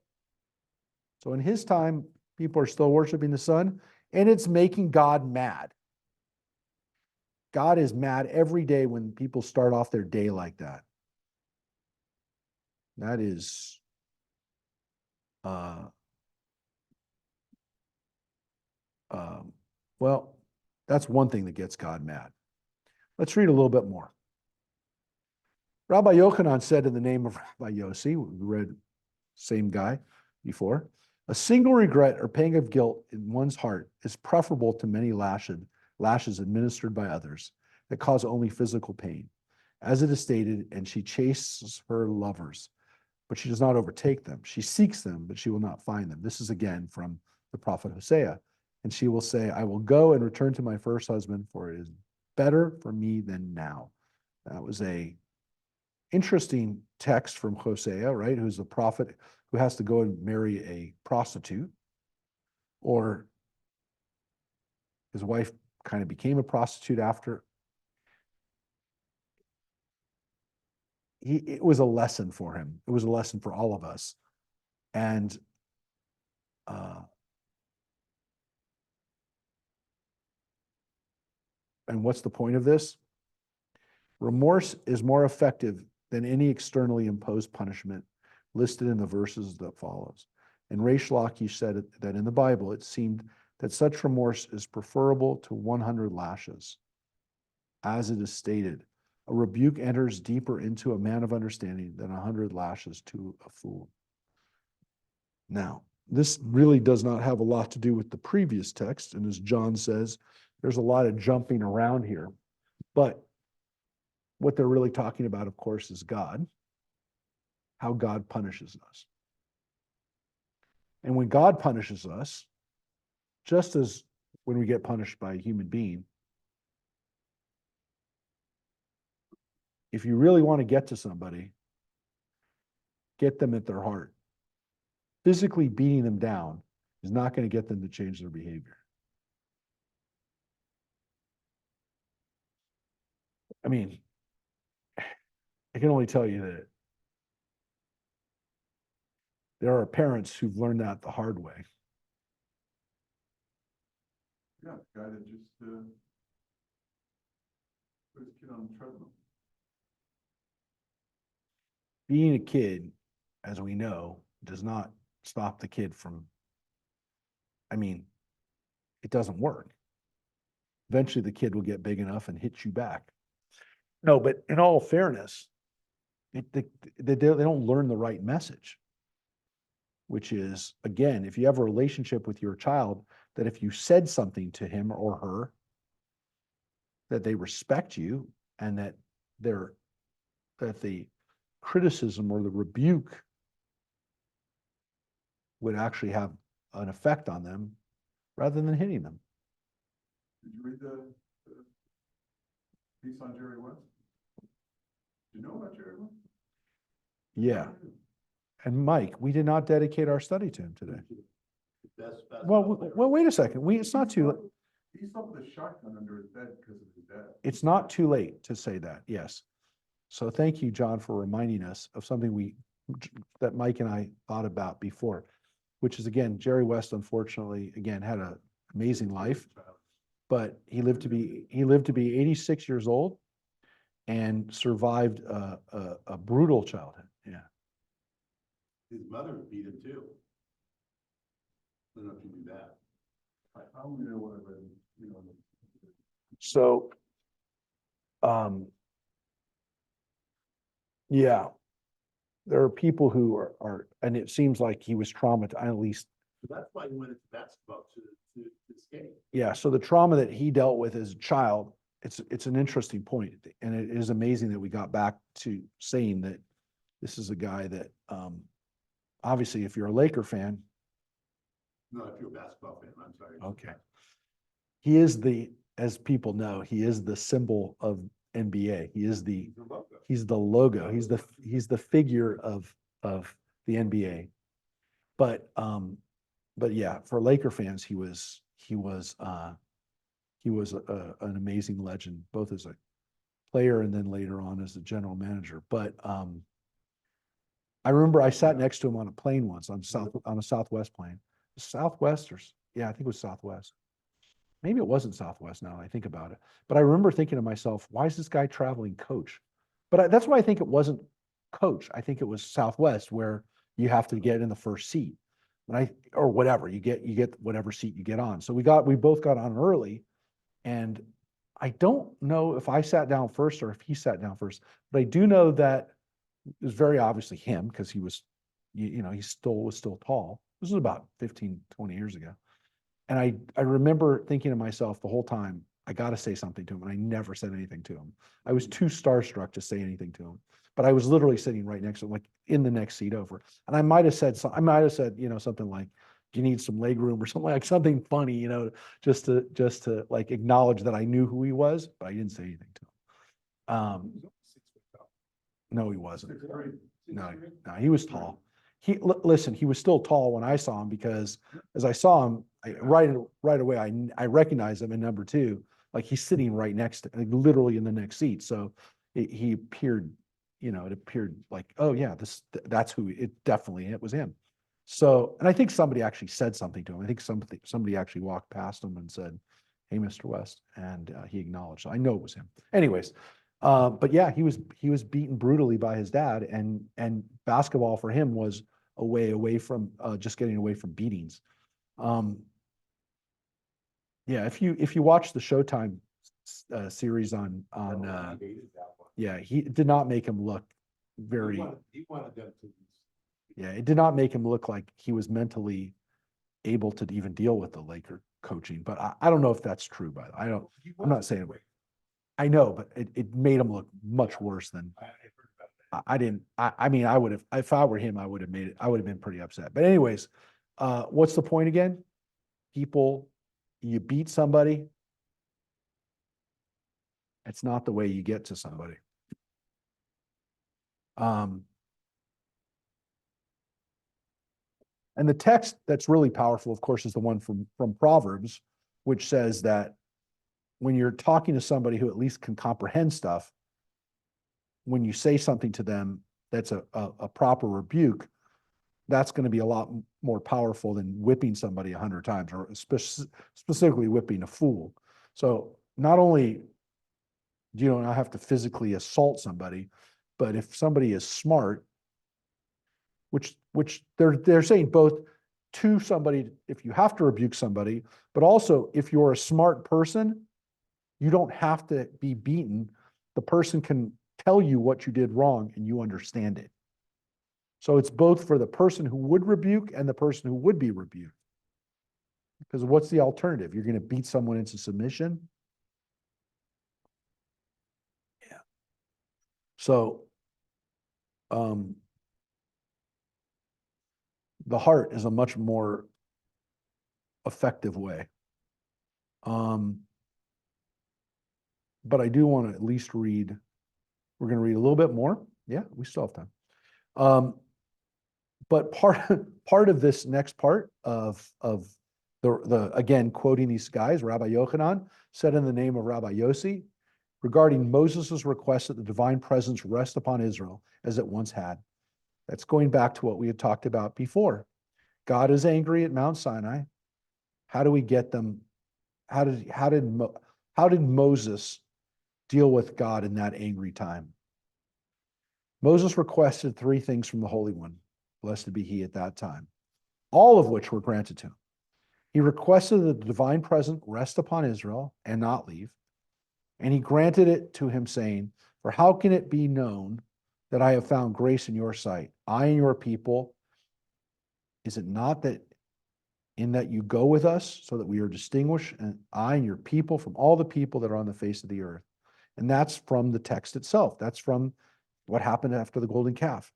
So in his time, people are still worshiping the sun, and it's making God mad. God is mad every day when people start off their day like that. That is, well, that's one thing that gets God mad. Let's read a little bit more. Rabbi Yochanan said in the name of Rabbi Yossi, we read same guy before, a single regret or pang of guilt in one's heart is preferable to many lashes administered by others that cause only physical pain. As it is stated, and she chases her lovers, but she does not overtake them. She seeks them, but she will not find them. This is again from the prophet Hosea. And she will say, I will go and return to my first husband, for it is better for me than now. That was a interesting text from Hosea, right? Who's a prophet who has to go and marry a prostitute, or his wife kind of became a prostitute after. It was a lesson for him. It was a lesson for all of us. And what's the point of this? Remorse is more effective than any externally imposed punishment listed in the verses that follows. And Reish Lakish said that in the Bible, it seemed that such remorse is preferable to 100 lashes. As it is stated, a rebuke enters deeper into a man of understanding than 100 lashes to a fool. Now, this really does not have a lot to do with the previous text. And as John says, there's a lot of jumping around here. But what they're really talking about, of course, is God, how God punishes us. And when God punishes us, just as when we get punished by a human being, if you really want to get to somebody, get them at their heart. Physically beating them down is not going to get them to change their behavior. I mean, I can only tell you that there are parents who've learned that the hard way. Yeah, the guy that just put his kid on the treadmill. Being a kid, as we know, does not stop the kid from, it doesn't work. Eventually the kid will get big enough and hit you back. No, but in all fairness, they don't learn the right message, which is, again, if you have a relationship with your child, that if you said something to him or her, that they respect you and that the criticism or the rebuke would actually have an effect on them rather than hitting them. Did you read the piece on Jerry West? Do you know about Jerry West? Yeah. And Mike, we did not dedicate our study to him today. Best Well, basketball player. well, wait a second. It's not too, He slept with a shotgun under his bed because of his dad. it's not too late to say that, yes. So thank you, John, for reminding us of something that Mike and I thought about before, which is, again, Jerry West, unfortunately, again, had an amazing life, but he lived to be 86 years old and survived a brutal childhood. Yeah. His mother beat him too. I don't know if you knew that. I only know what I read, you know. So, yeah, there are people who are, and it seems like he was traumatized, at least. So that's why he went into basketball to skate. Yeah. So the trauma that he dealt with as a child, it's an interesting point, and it is amazing that we got back to saying that this is a guy that, obviously, if you're a Laker fan, No, if you're a basketball fan, I'm sorry. okay, he is as people know, he is the symbol of NBA. He is He's a logo. he's the logo. He's the figure of the NBA. But yeah, for Laker fans, he was an amazing legend, both as a player and then later on as a general manager. But I remember I sat next to him on a plane once on a Southwest plane. Southwest, or yeah, I think it was Southwest. Maybe it wasn't Southwest now that I think about it. But I remember thinking to myself, why is this guy traveling coach? But that's why I think it wasn't coach. I think it was Southwest, where you have to get in the first seat. Or whatever, you get whatever seat you get on. So we both got on early, and I don't know if I sat down first or if he sat down first, but I do know that it was very obviously him, because he was, he was still tall. This was about 15, 20 years ago. And I remember thinking to myself the whole time, I got to say something to him. And I never said anything to him. I was too starstruck to say anything to him, but I was literally sitting right next to him, like in the next seat over. And I might have said, something like, do you need some leg room or something funny, just to like acknowledge that I knew who he was, but I didn't say anything to him. No, he wasn't. No, he was tall. Listen, he was still tall when I saw him, because as I saw him, right away, I recognized him in number 2. Like, he's sitting right next to, like, literally in the next seat. So he appeared, it appeared like, oh yeah, that's who it was him. So, and I think somebody actually said something to him. I think somebody actually walked past him and said, "Hey, Mr. West," and he acknowledged. So I know it was him. Anyways, but yeah, he was beaten brutally by his dad, and basketball for him was a way away from just getting away from beatings. Yeah, if you watch the Showtime series on yeah, he did not make him look very. He wanted them to. Yeah, it did not make him look like he was mentally able to even deal with the Laker coaching. But I don't know if that's true. But I'm not saying it. I know, but it made him look much worse than. I didn't. I mean, I would have, if I were him, I would have made it. I would have been pretty upset. But anyways, what's the point again? People, you beat somebody. It's not the way you get to somebody. And the text that's really powerful, of course, is the one from Proverbs, which says that when you're talking to somebody who at least can comprehend stuff, when you say something to them that's a proper rebuke, that's going to be a lot more powerful than whipping somebody 100 times, or specifically whipping a fool. So not only do you not have to physically assault somebody, but if somebody is smart, which they're saying both to somebody if you have to rebuke somebody, but also if you're a smart person, you don't have to be beaten. The person can tell you what you did wrong and you understand it. So it's both for the person who would rebuke and the person who would be rebuked. Because what's the alternative? You're going to beat someone into submission? Yeah. So the heart is a much more effective way. But I do want to at least read, we're going to read a little bit more. Yeah, we still have time. But part of this next part of the again, quoting these guys, Rabbi Yochanan said in the name of Rabbi Yossi, regarding Moses' request that the divine presence rest upon Israel as it once had. That's going back to what we had talked about before. God is angry at Mount Sinai. How do we get them? How did Moses deal with God in that angry time? Moses requested three things from the Holy One, blessed be he at that time, all of which were granted to him. He requested that the divine presence rest upon Israel and not leave. And he granted it to him, saying, for how can it be known that I have found grace in your sight, I and your people? Is it not that in that you go with us so that we are distinguished, and I and your people from all the people that are on the face of the earth? And that's from the text itself. That's from what happened after the golden calf.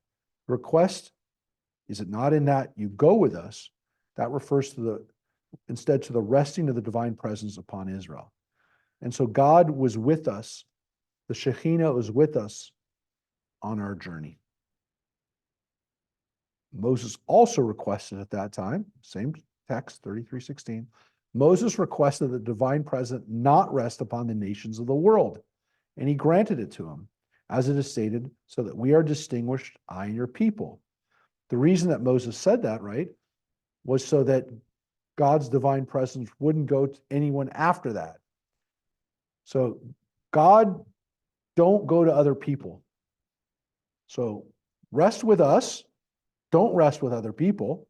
Request, is it not in that you go with us? That refers to instead to the resting of the divine presence upon Israel. And so God was with us. The Shekhinah was with us on our journey. Moses also requested at that time, same text, 33:16, Moses requested the divine presence not rest upon the nations of the world, and he granted it to him, as it is stated, so that we are distinguished, I and your people. The reason that Moses said that, right, was so that God's divine presence wouldn't go to anyone after that. So God don't go to other people. So rest with us, don't rest with other people.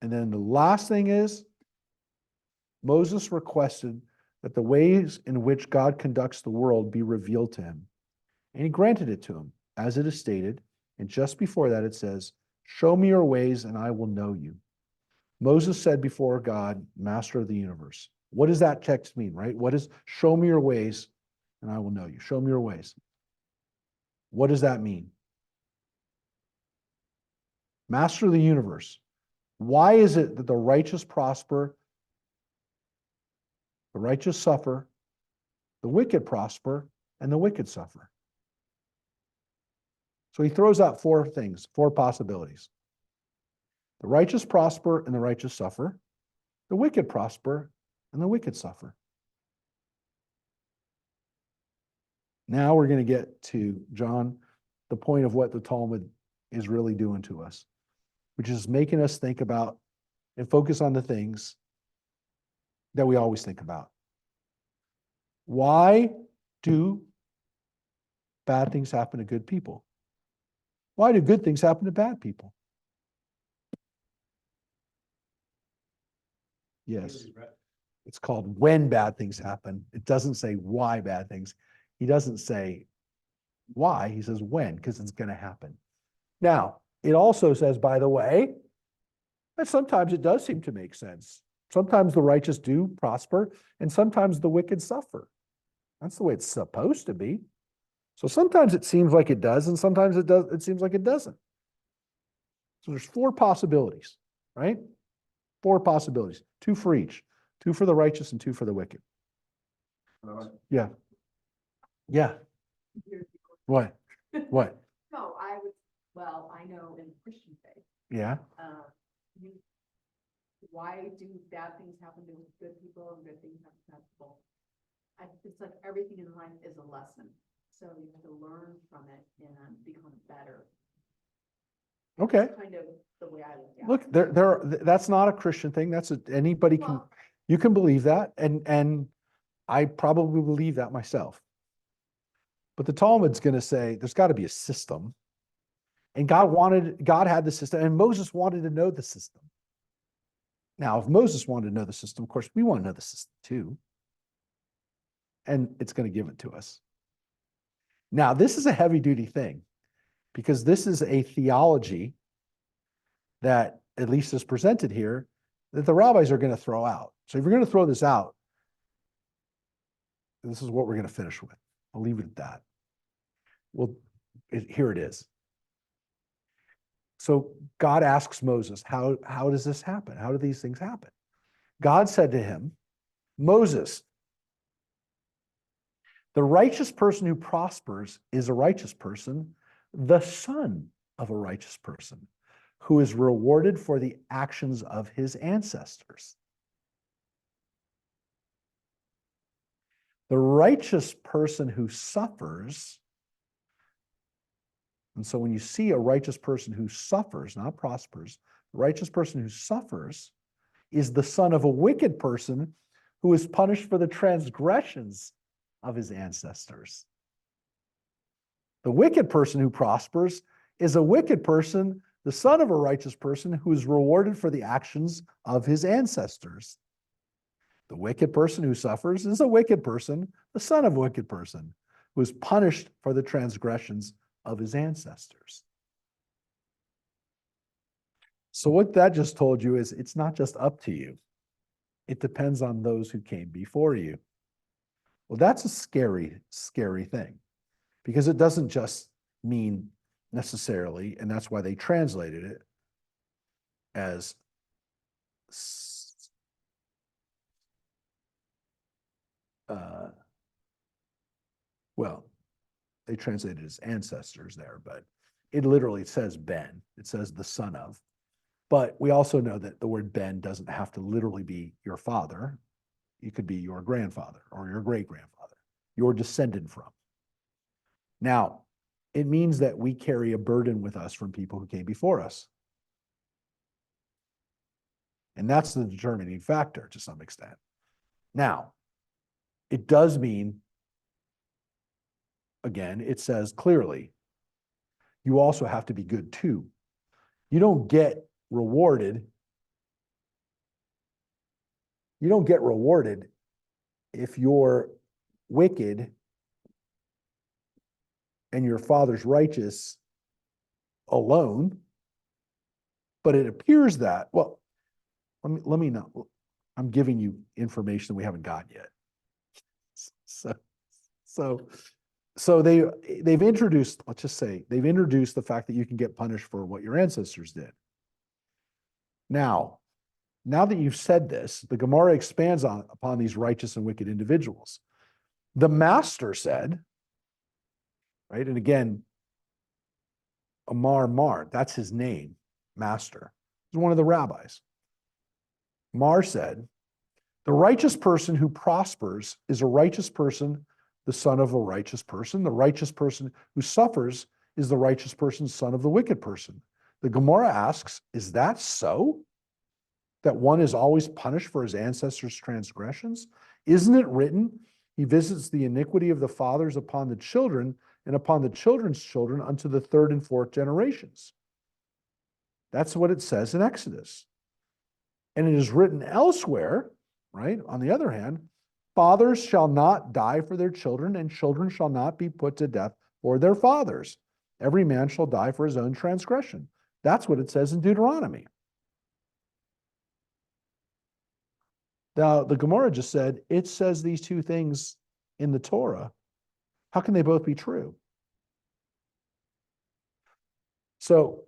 And then the last thing is, Moses requested that the ways in which God conducts the world be revealed to him. And he granted it to him, as it is stated. And just before that, it says, show me your ways and I will know you. Moses said before God, master of the universe. What does that text mean, right? What is show me your ways and I will know you? Show me your ways. What does that mean? Master of the universe. Why is it that the righteous prosper, the righteous suffer, the wicked prosper, and the wicked suffer? So he throws out four things, four possibilities. The righteous prosper and the righteous suffer. The wicked prosper and the wicked suffer. Now we're going to get to, John, the point of what the Talmud is really doing to us, which is making us think about and focus on the things that we always think about. Why do bad things happen to good people? Why do good things happen to bad people? Yes. It's called when bad things happen. It doesn't say why bad things. He doesn't say why. He says when, because it's going to happen. Now, it also says, by the way, that sometimes it does seem to make sense. Sometimes the righteous do prosper, and sometimes the wicked suffer. That's the way it's supposed to be. So sometimes it seems like it does, and sometimes it does. It seems like it doesn't. So there's four possibilities, right? Four possibilities, two for each, two for the righteous and two for the wicked. Yeah. Yeah. What? What? No, I know in Christian faith, Yeah. you, why do bad things happen to good people and good things happen to bad people? It's like everything in life is a lesson, so you have to learn from it and become better. Okay. Kind of the way I look at Look, it. that's not a Christian thing. Anybody can, Well, you can believe that. And I probably believe that myself. But the Talmud's going to say there's got to be a system. And God had the system, and Moses wanted to know the system. Now, if Moses wanted to know the system, of course, we want to know the system too. And it's going to give it to us. Now, this is a heavy duty thing because this is a theology that, at least is presented here, that the rabbis are going to throw out. So if you're going to throw this out, this is what we're going to finish with. I'll leave it at that. Well, here it is. So God asks Moses, how does this happen? How do these things happen? God said to him, Moses, the righteous person who prospers is a righteous person, the son of a righteous person. who is rewarded for the actions of his ancestors. The righteous person who suffers, and so when you see a righteous person who suffers, not prospers, the righteous person who suffers is the son of a wicked person who is punished for the transgressions of his ancestors. The wicked person who prospers is a wicked person, the son of a righteous person who is rewarded for the actions of his ancestors. The wicked person who suffers is a wicked person, the son of a wicked person, who is punished for the transgressions of his ancestors. So what that just told you is it's not just up to you. It depends on those who came before you. Well, that's a scary, scary thing, because it doesn't just mean necessarily, and that's why they translated it as well, they translated it as ancestors there, but it literally says Ben. It says the son of. But we also know that the word Ben doesn't have to literally be your father. It could be your grandfather or your great-grandfather, your descendant from. Now, it means that we carry a burden with us from people who came before us. And that's the determining factor to some extent. Now, it does mean, again, it says clearly, you also have to be good too. You don't get rewarded. You don't get rewarded if you're wicked and your father's righteous alone. But it appears that, well, let me know. I'm giving you information that we haven't got yet. So they've introduced, let's just say, they've introduced the fact that you can get punished for what your ancestors did. Now that you've said this, the Gemara expands upon these righteous and wicked individuals. The master said, right, and again, Mar, that's his name, master. He's one of the rabbis. Mar said, the righteous person who prospers is a righteous person, the son of a righteous person. The righteous person who suffers is the righteous person, son of the wicked person. The Gemara asks, is that so? That one is always punished for his ancestors' transgressions? Isn't it written, he visits the iniquity of the fathers upon the children and upon the children's children unto the third and fourth generations? That's what it says in Exodus. And it is written elsewhere, right? On the other hand, fathers shall not die for their children, and children shall not be put to death for their fathers. Every man shall die for his own transgression. That's what it says in Deuteronomy. Now, the Gemara just said, it says these two things in the Torah. How can they both be true? So,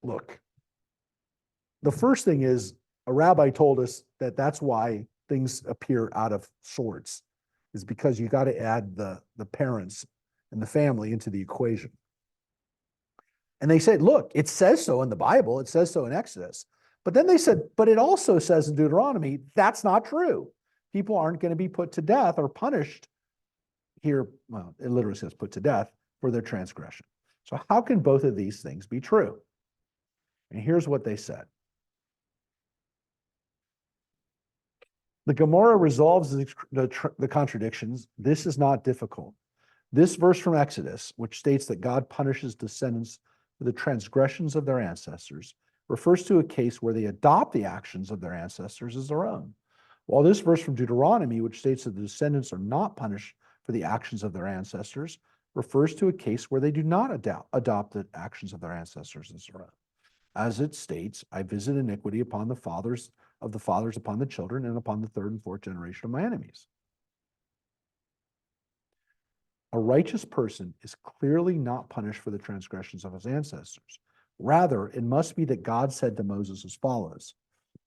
look, the first thing is, a rabbi told us that that's why things appear out of sorts, is because you got to add the parents and the family into the equation. And they said, look, it says so in the Bible, it says so in Exodus. But then they said, but it also says in Deuteronomy, that's not true. People aren't going to be put to death or punished here. Well, it literally says put to death for their transgression. So how can both of these things be true? And here's what they said. The Gemara resolves the contradictions. This is not difficult. This verse from Exodus, which states that God punishes descendants for the transgressions of their ancestors, refers to a case where they adopt the actions of their ancestors as their own. While this verse from Deuteronomy, which states that the descendants are not punished for the actions of their ancestors, refers to a case where they do not adopt the actions of their ancestors as their own. As it states, I visit iniquity upon the fathers upon the children and upon the third and fourth generation of my enemies. A righteous person is clearly not punished for the transgressions of his ancestors. Rather, it must be that God said to Moses as follows: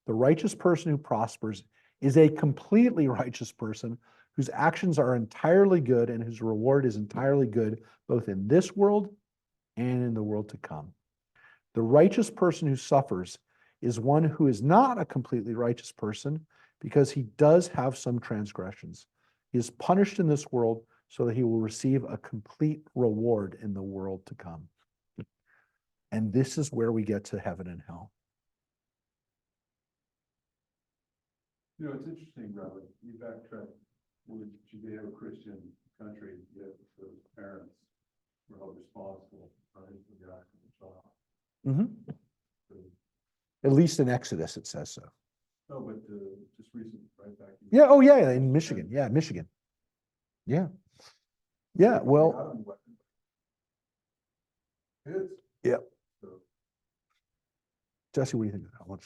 the righteous person who prospers is a completely righteous person whose actions are entirely good and whose reward is entirely good, both in this world and in the world to come. The righteous person who suffers is one who is not a completely righteous person because he does have some transgressions. He is punished in this world so that he will receive a complete reward in the world to come. And this is where we get to heaven and hell. You know, it's interesting, Robert, you backtrack, with Judeo-Christian country, yet the parents were held responsible, right, for the act of the child. Mhm. So, At least in Exodus, it says so. no, but just recently, right back. Yeah, oh yeah, in Michigan. Yeah, Michigan. Yeah. Yeah, well, Kids. yeah. So, Jesse, what do you think of that one?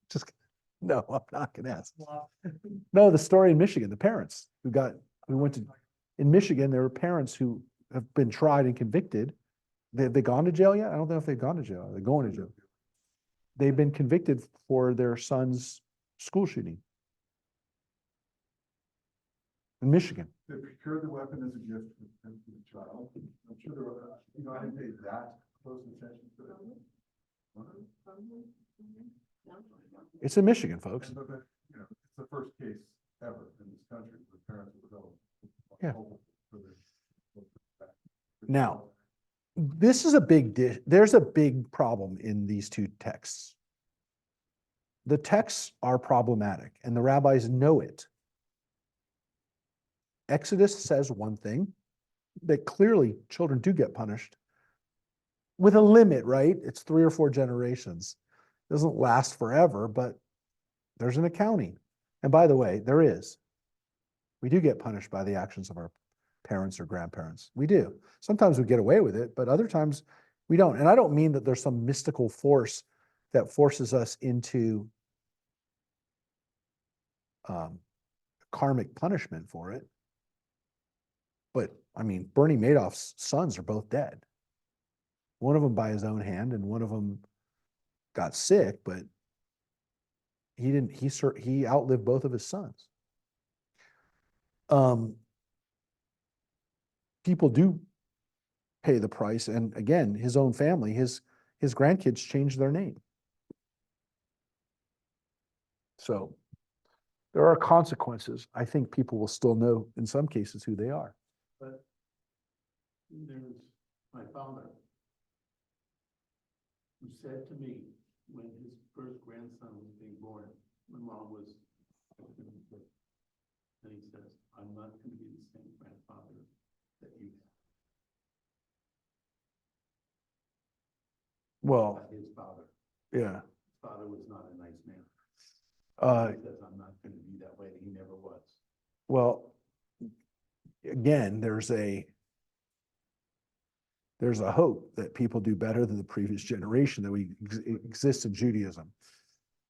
Just, no, I'm not gonna ask. No, the story in Michigan, the parents who went to, in Michigan, there were parents who have been tried and convicted. Have they gone to jail yet? I don't know if they've gone to jail. They're going to jail. They've been convicted for their son's school shooting in Michigan. they procured the weapon as a gift for the child. I'm sure there were, you know, I didn't pay that close attention to it. It's in Michigan, folks. And, but, you know, it's the first case ever in this country where parents were held. Yeah. for their- Now, this is a there's a big problem in these two texts. The texts are problematic and the rabbis know it. Exodus says one thing, that clearly children do get punished with a limit, right? It's 3 or 4 generations. It doesn't last forever, but there's an accounting. And by the way, there is. We do get punished by the actions of our parents or grandparents. We do. Sometimes we get away with it, but other times we don't. And I don't mean that there's some mystical force that forces us into karmic punishment for it. But I mean, Bernie Madoff's sons are both dead. One of them by his own hand, and one of them got sick, but he outlived both of his sons. People do pay the price, and again, his own family, his grandkids changed their name. So there are consequences. I think people will still know in some cases who they are. But there's my father, who said to me when his first grandson was being born, when mom was, and he says, I'm not going to be the same grandfather that you had. Well, Not his father. yeah. His father was not a nice man. He says, I'm not going to be that way. He never was. Well, again, there's a hope that people do better than the previous generation, that we exist in Judaism.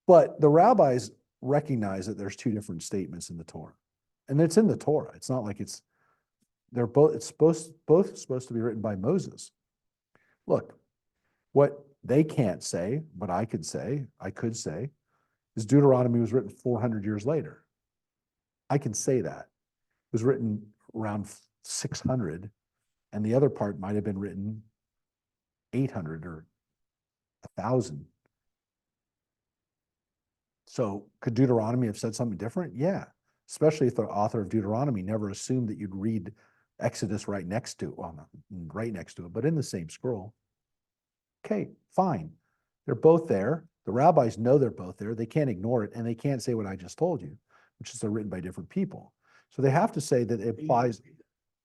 But the rabbis recognize that there's 2 different statements in the Torah. And it's in the Torah. It's not like it's both supposed to be written by Moses. Look, what they can't say, but I could say, is Deuteronomy was written 400 years later. I can say that. It was written around 600, and the other part might have been written 800 or 1,000. So could Deuteronomy have said something different? Yeah, especially if the author of Deuteronomy never assumed that you'd read Exodus right next to it, well, not right next to it, but in the same scroll. Okay, fine. They're both there. The rabbis know they're both there. They can't ignore it, and they can't say what I just told you, which is they're written by different people. So they have to say that it applies.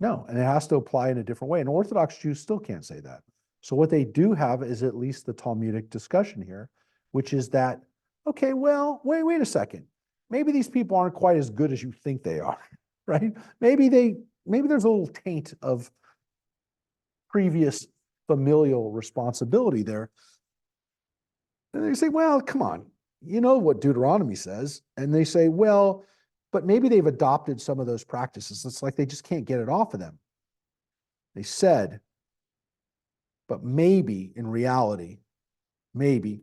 No, and it has to apply in a different way. And Orthodox Jews still can't say that. So what they do have is at least the Talmudic discussion here, which is that, okay, well, wait a second. Maybe these people aren't quite as good as you think they are, right? Maybe there's a little taint of previous familial responsibility there. And they say, well, come on, you know what Deuteronomy says. And they say, well, but maybe they've adopted some of those practices. It's like they just can't get it off of them. They said, but maybe in reality, maybe,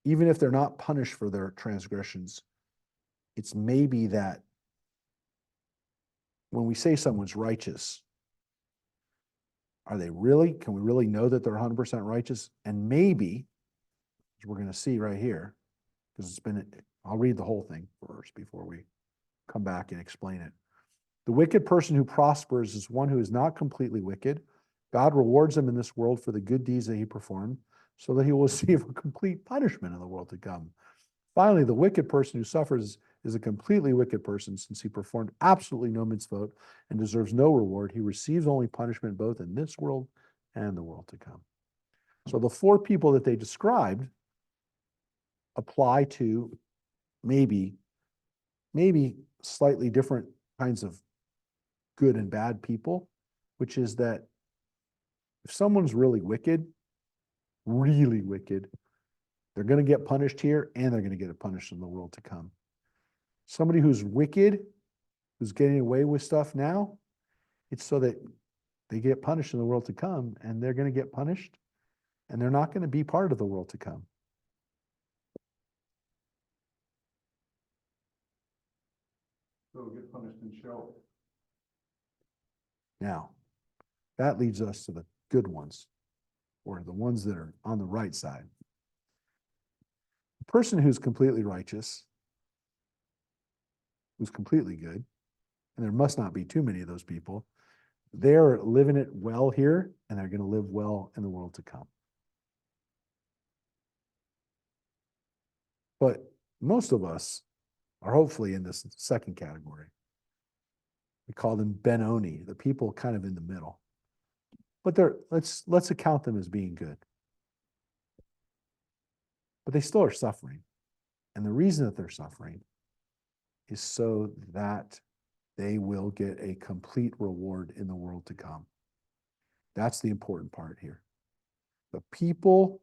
even if they're not punished for their transgressions, it's maybe that when we say someone's righteous, Are they really? Can we really know that they're 100% righteous? And maybe, as we're going to see right here, because I'll read the whole thing first before we come back and explain it. The wicked person who prospers is one who is not completely wicked. God rewards him in this world for the good deeds that he performed, so that he will receive a complete punishment in the world to come. Finally, the wicked person who suffers is a completely wicked person, since he performed absolutely no mitzvot and deserves no reward. He receives only punishment both in this world and the world to come. So the four people that they described apply to maybe slightly different kinds of good and bad people, which is that if someone's really wicked, they're going to get punished here and they're going to get punished in the world to come. Somebody who's wicked, who's getting away with stuff now, it's so that they get punished in the world to come, and they're going to get punished, and they're not going to be part of the world to come. So get punished and show. Now, that leads us to the good ones, or the ones that are on the right side. The person who's completely righteous, who's completely good, and there must not be too many of those people, they're living it well here, and they're going to live well in the world to come. But most of us are hopefully in this second category. We call them Benoni, the people kind of in the middle. But let's account them as being good. But they still are suffering. And the reason that they're suffering is so that they will get a complete reward in the world to come. That's the important part here. The people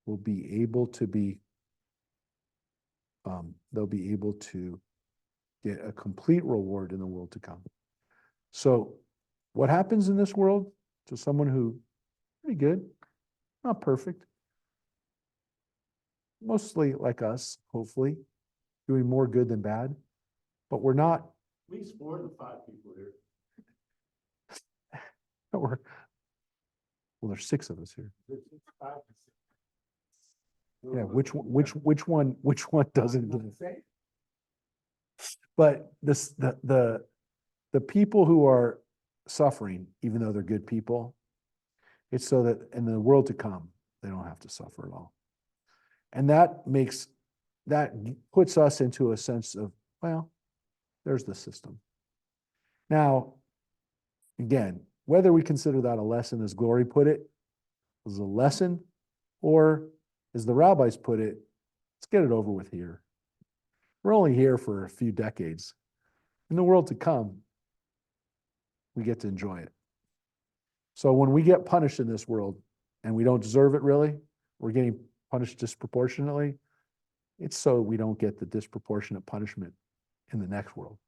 will be able to they'll be able to get a complete reward in the world to come. So what happens in this world to someone who pretty good, not perfect, mostly like us, hopefully, doing more good than bad, but we're not. At least 4 of the 5 people here. Well, there's 6 of us here. It's 5 to 6. Yeah, which one doesn't? Not the same. But the people who are suffering, even though they're good people, it's so that in the world to come, they don't have to suffer at all. And that puts us into a sense of, well, there's the system. Now, again, whether we consider that a lesson, as Glory put it, as a lesson, or as the rabbis put it, let's get it over with here. We're only here for a few decades. In the world to come, we get to enjoy it. So when we get punished in this world, and we don't deserve it really, we're getting punished disproportionately, it's so we don't get the disproportionate punishment in the next world.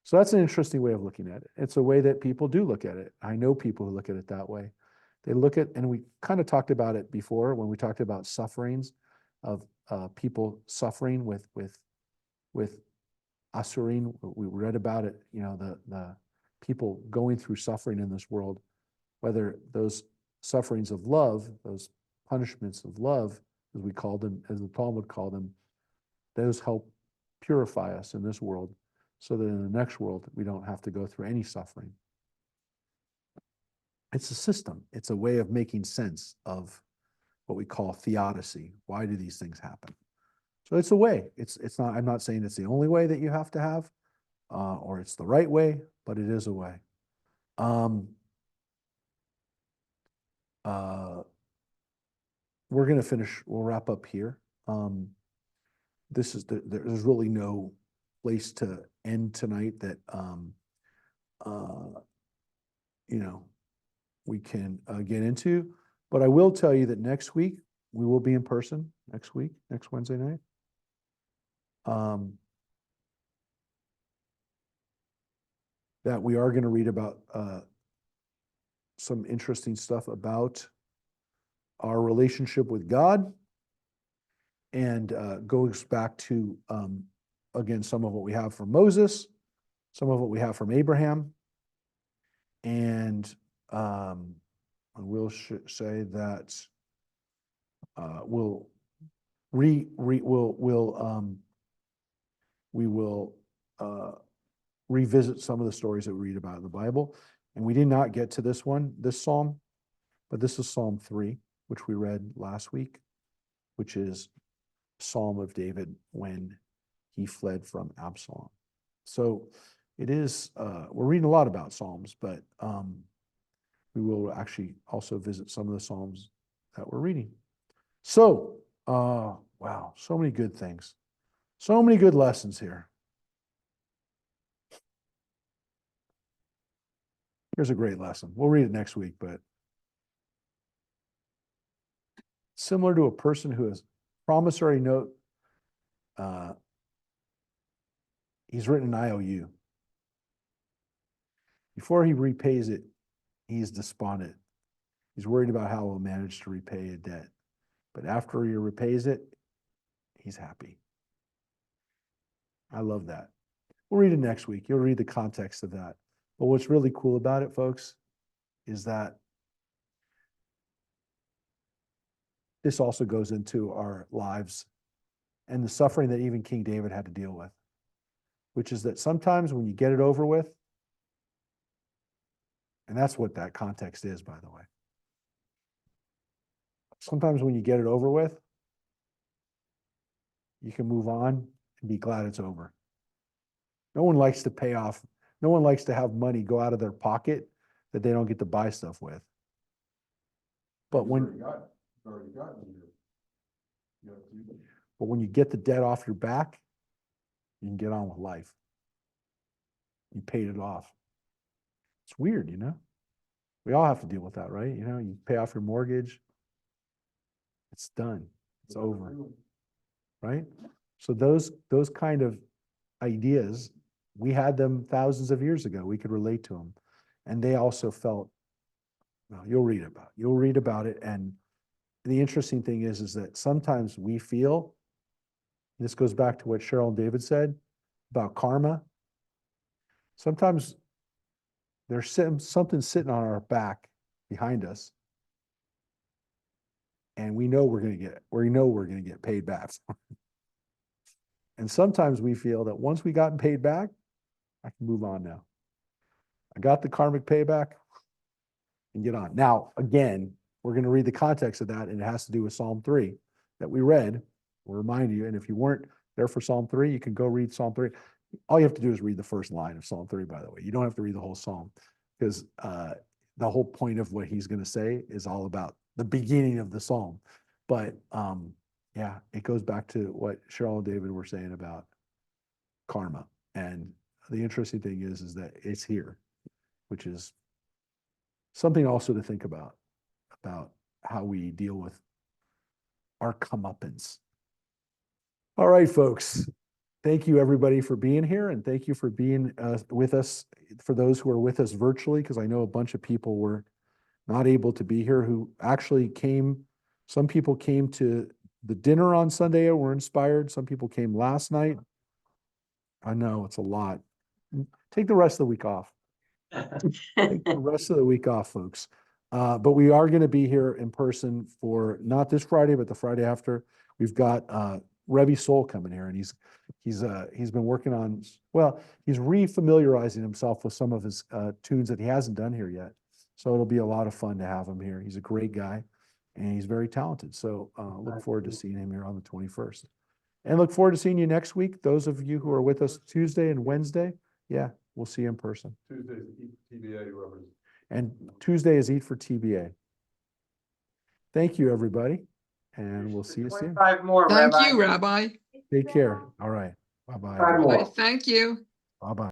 So that's an interesting way of looking at it. It's a way that people do look at it. I know people who look at it that way. They look at, and we kind of talked about it before when we talked about sufferings of people suffering with asurin. We read about it, the people going through suffering in this world, whether those sufferings of love, those punishments of love, as we call them, as the Talmud called them, those help purify us in this world so that in the next world we don't have to go through any suffering. It's a system. It's a way of making sense of what we call theodicy. Why do these things happen? So it's a way. It's not. I'm not saying it's the only way that you have to have, or it's the right way, but it is a way. We're going to finish. We'll wrap up here. There's really no place to end tonight that we can get into. But I will tell you that next week we will be in person. Next Wednesday night. That we are going to read about some interesting stuff about our relationship with God, and goes back to again some of what we have from Moses, some of what we have from Abraham, And we'll say that we'll we will revisit some of the stories that we read about in the Bible. And we did not get to this psalm, but this is Psalm 3, which we read last week, which is Psalm of David when he fled from Absalom. So it is, we're reading a lot about Psalms, but we will actually also visit some of the Psalms that we're reading. So, wow, so many good things. So many good lessons here. Here's a great lesson. We'll read it next week, but similar to a person who has promissory note, he's written an IOU. Before he repays it, he's despondent. He's worried about how he'll manage to repay a debt. But after he repays it, he's happy. I love that. We'll read it next week. You'll read the context of that. But what's really cool about it, folks, is that this also goes into our lives and the suffering that even King David had to deal with, which is that sometimes when you get it over with, and that's what that context is, by the way. Sometimes when you get it over with, you can move on and be glad it's over. No one likes to pay off. No one likes to have money go out of their pocket that they don't get to buy stuff with. But when you get the debt off your back, you can get on with life. You paid it off. It's weird, you know? We all have to deal with that, right? You know, you pay off your mortgage. It's done. It's over. Right? So those kind of ideas, we had them thousands of years ago. We could relate to them. And they also felt, well, you'll read about it. And the interesting thing is that sometimes we feel, this goes back to what Cheryl and David said about karma. Sometimes there's something sitting on our back behind us. And we know we're going to get paid back. And sometimes we feel that once we gotten paid back, I can move on now. I got the karmic payback and get on. Now, again, we're going to read the context of that, and it has to do with Psalm 3 that we read. We'll remind you, and if you weren't there for Psalm 3, you can go read Psalm 3. All you have to do is read the first line of Psalm 3, by the way. You don't have to read the whole Psalm, because the whole point of what he's going to say is all about the beginning of the Psalm. But yeah, it goes back to what Cheryl and David were saying about karma. And the interesting thing is that it's here, which is something also to think about how we deal with our comeuppance. All right, folks. Thank you, everybody, for being here, and thank you for being with us, for those who are with us virtually, because I know a bunch of people were not able to be here who actually came. Some people came to the dinner on Sunday and were inspired. Some people came last night. I know it's a lot. Take the rest of the week off. Take the rest of the week off, folks. But we are going to be here in person for not this Friday, but the Friday after. We've got Rebbe Soul coming here, and he's been working on, well, he's re-familiarizing himself with some of his tunes that he hasn't done here yet. So it'll be a lot of fun to have him here. He's a great guy, and he's very talented. So look forward to seeing him here on the 21st. And look forward to seeing you next week. Those of you who are with us Tuesday and Wednesday, yeah, we'll see you in person. Tuesday's TBA, whoever's. And Tuesday is Eat for TBA. Thank you, everybody, and we'll see you soon. 5 more, Thank Rabbi. you, Rabbi. Take care. All right. Bye-bye. Five more. Thank you. Bye-bye.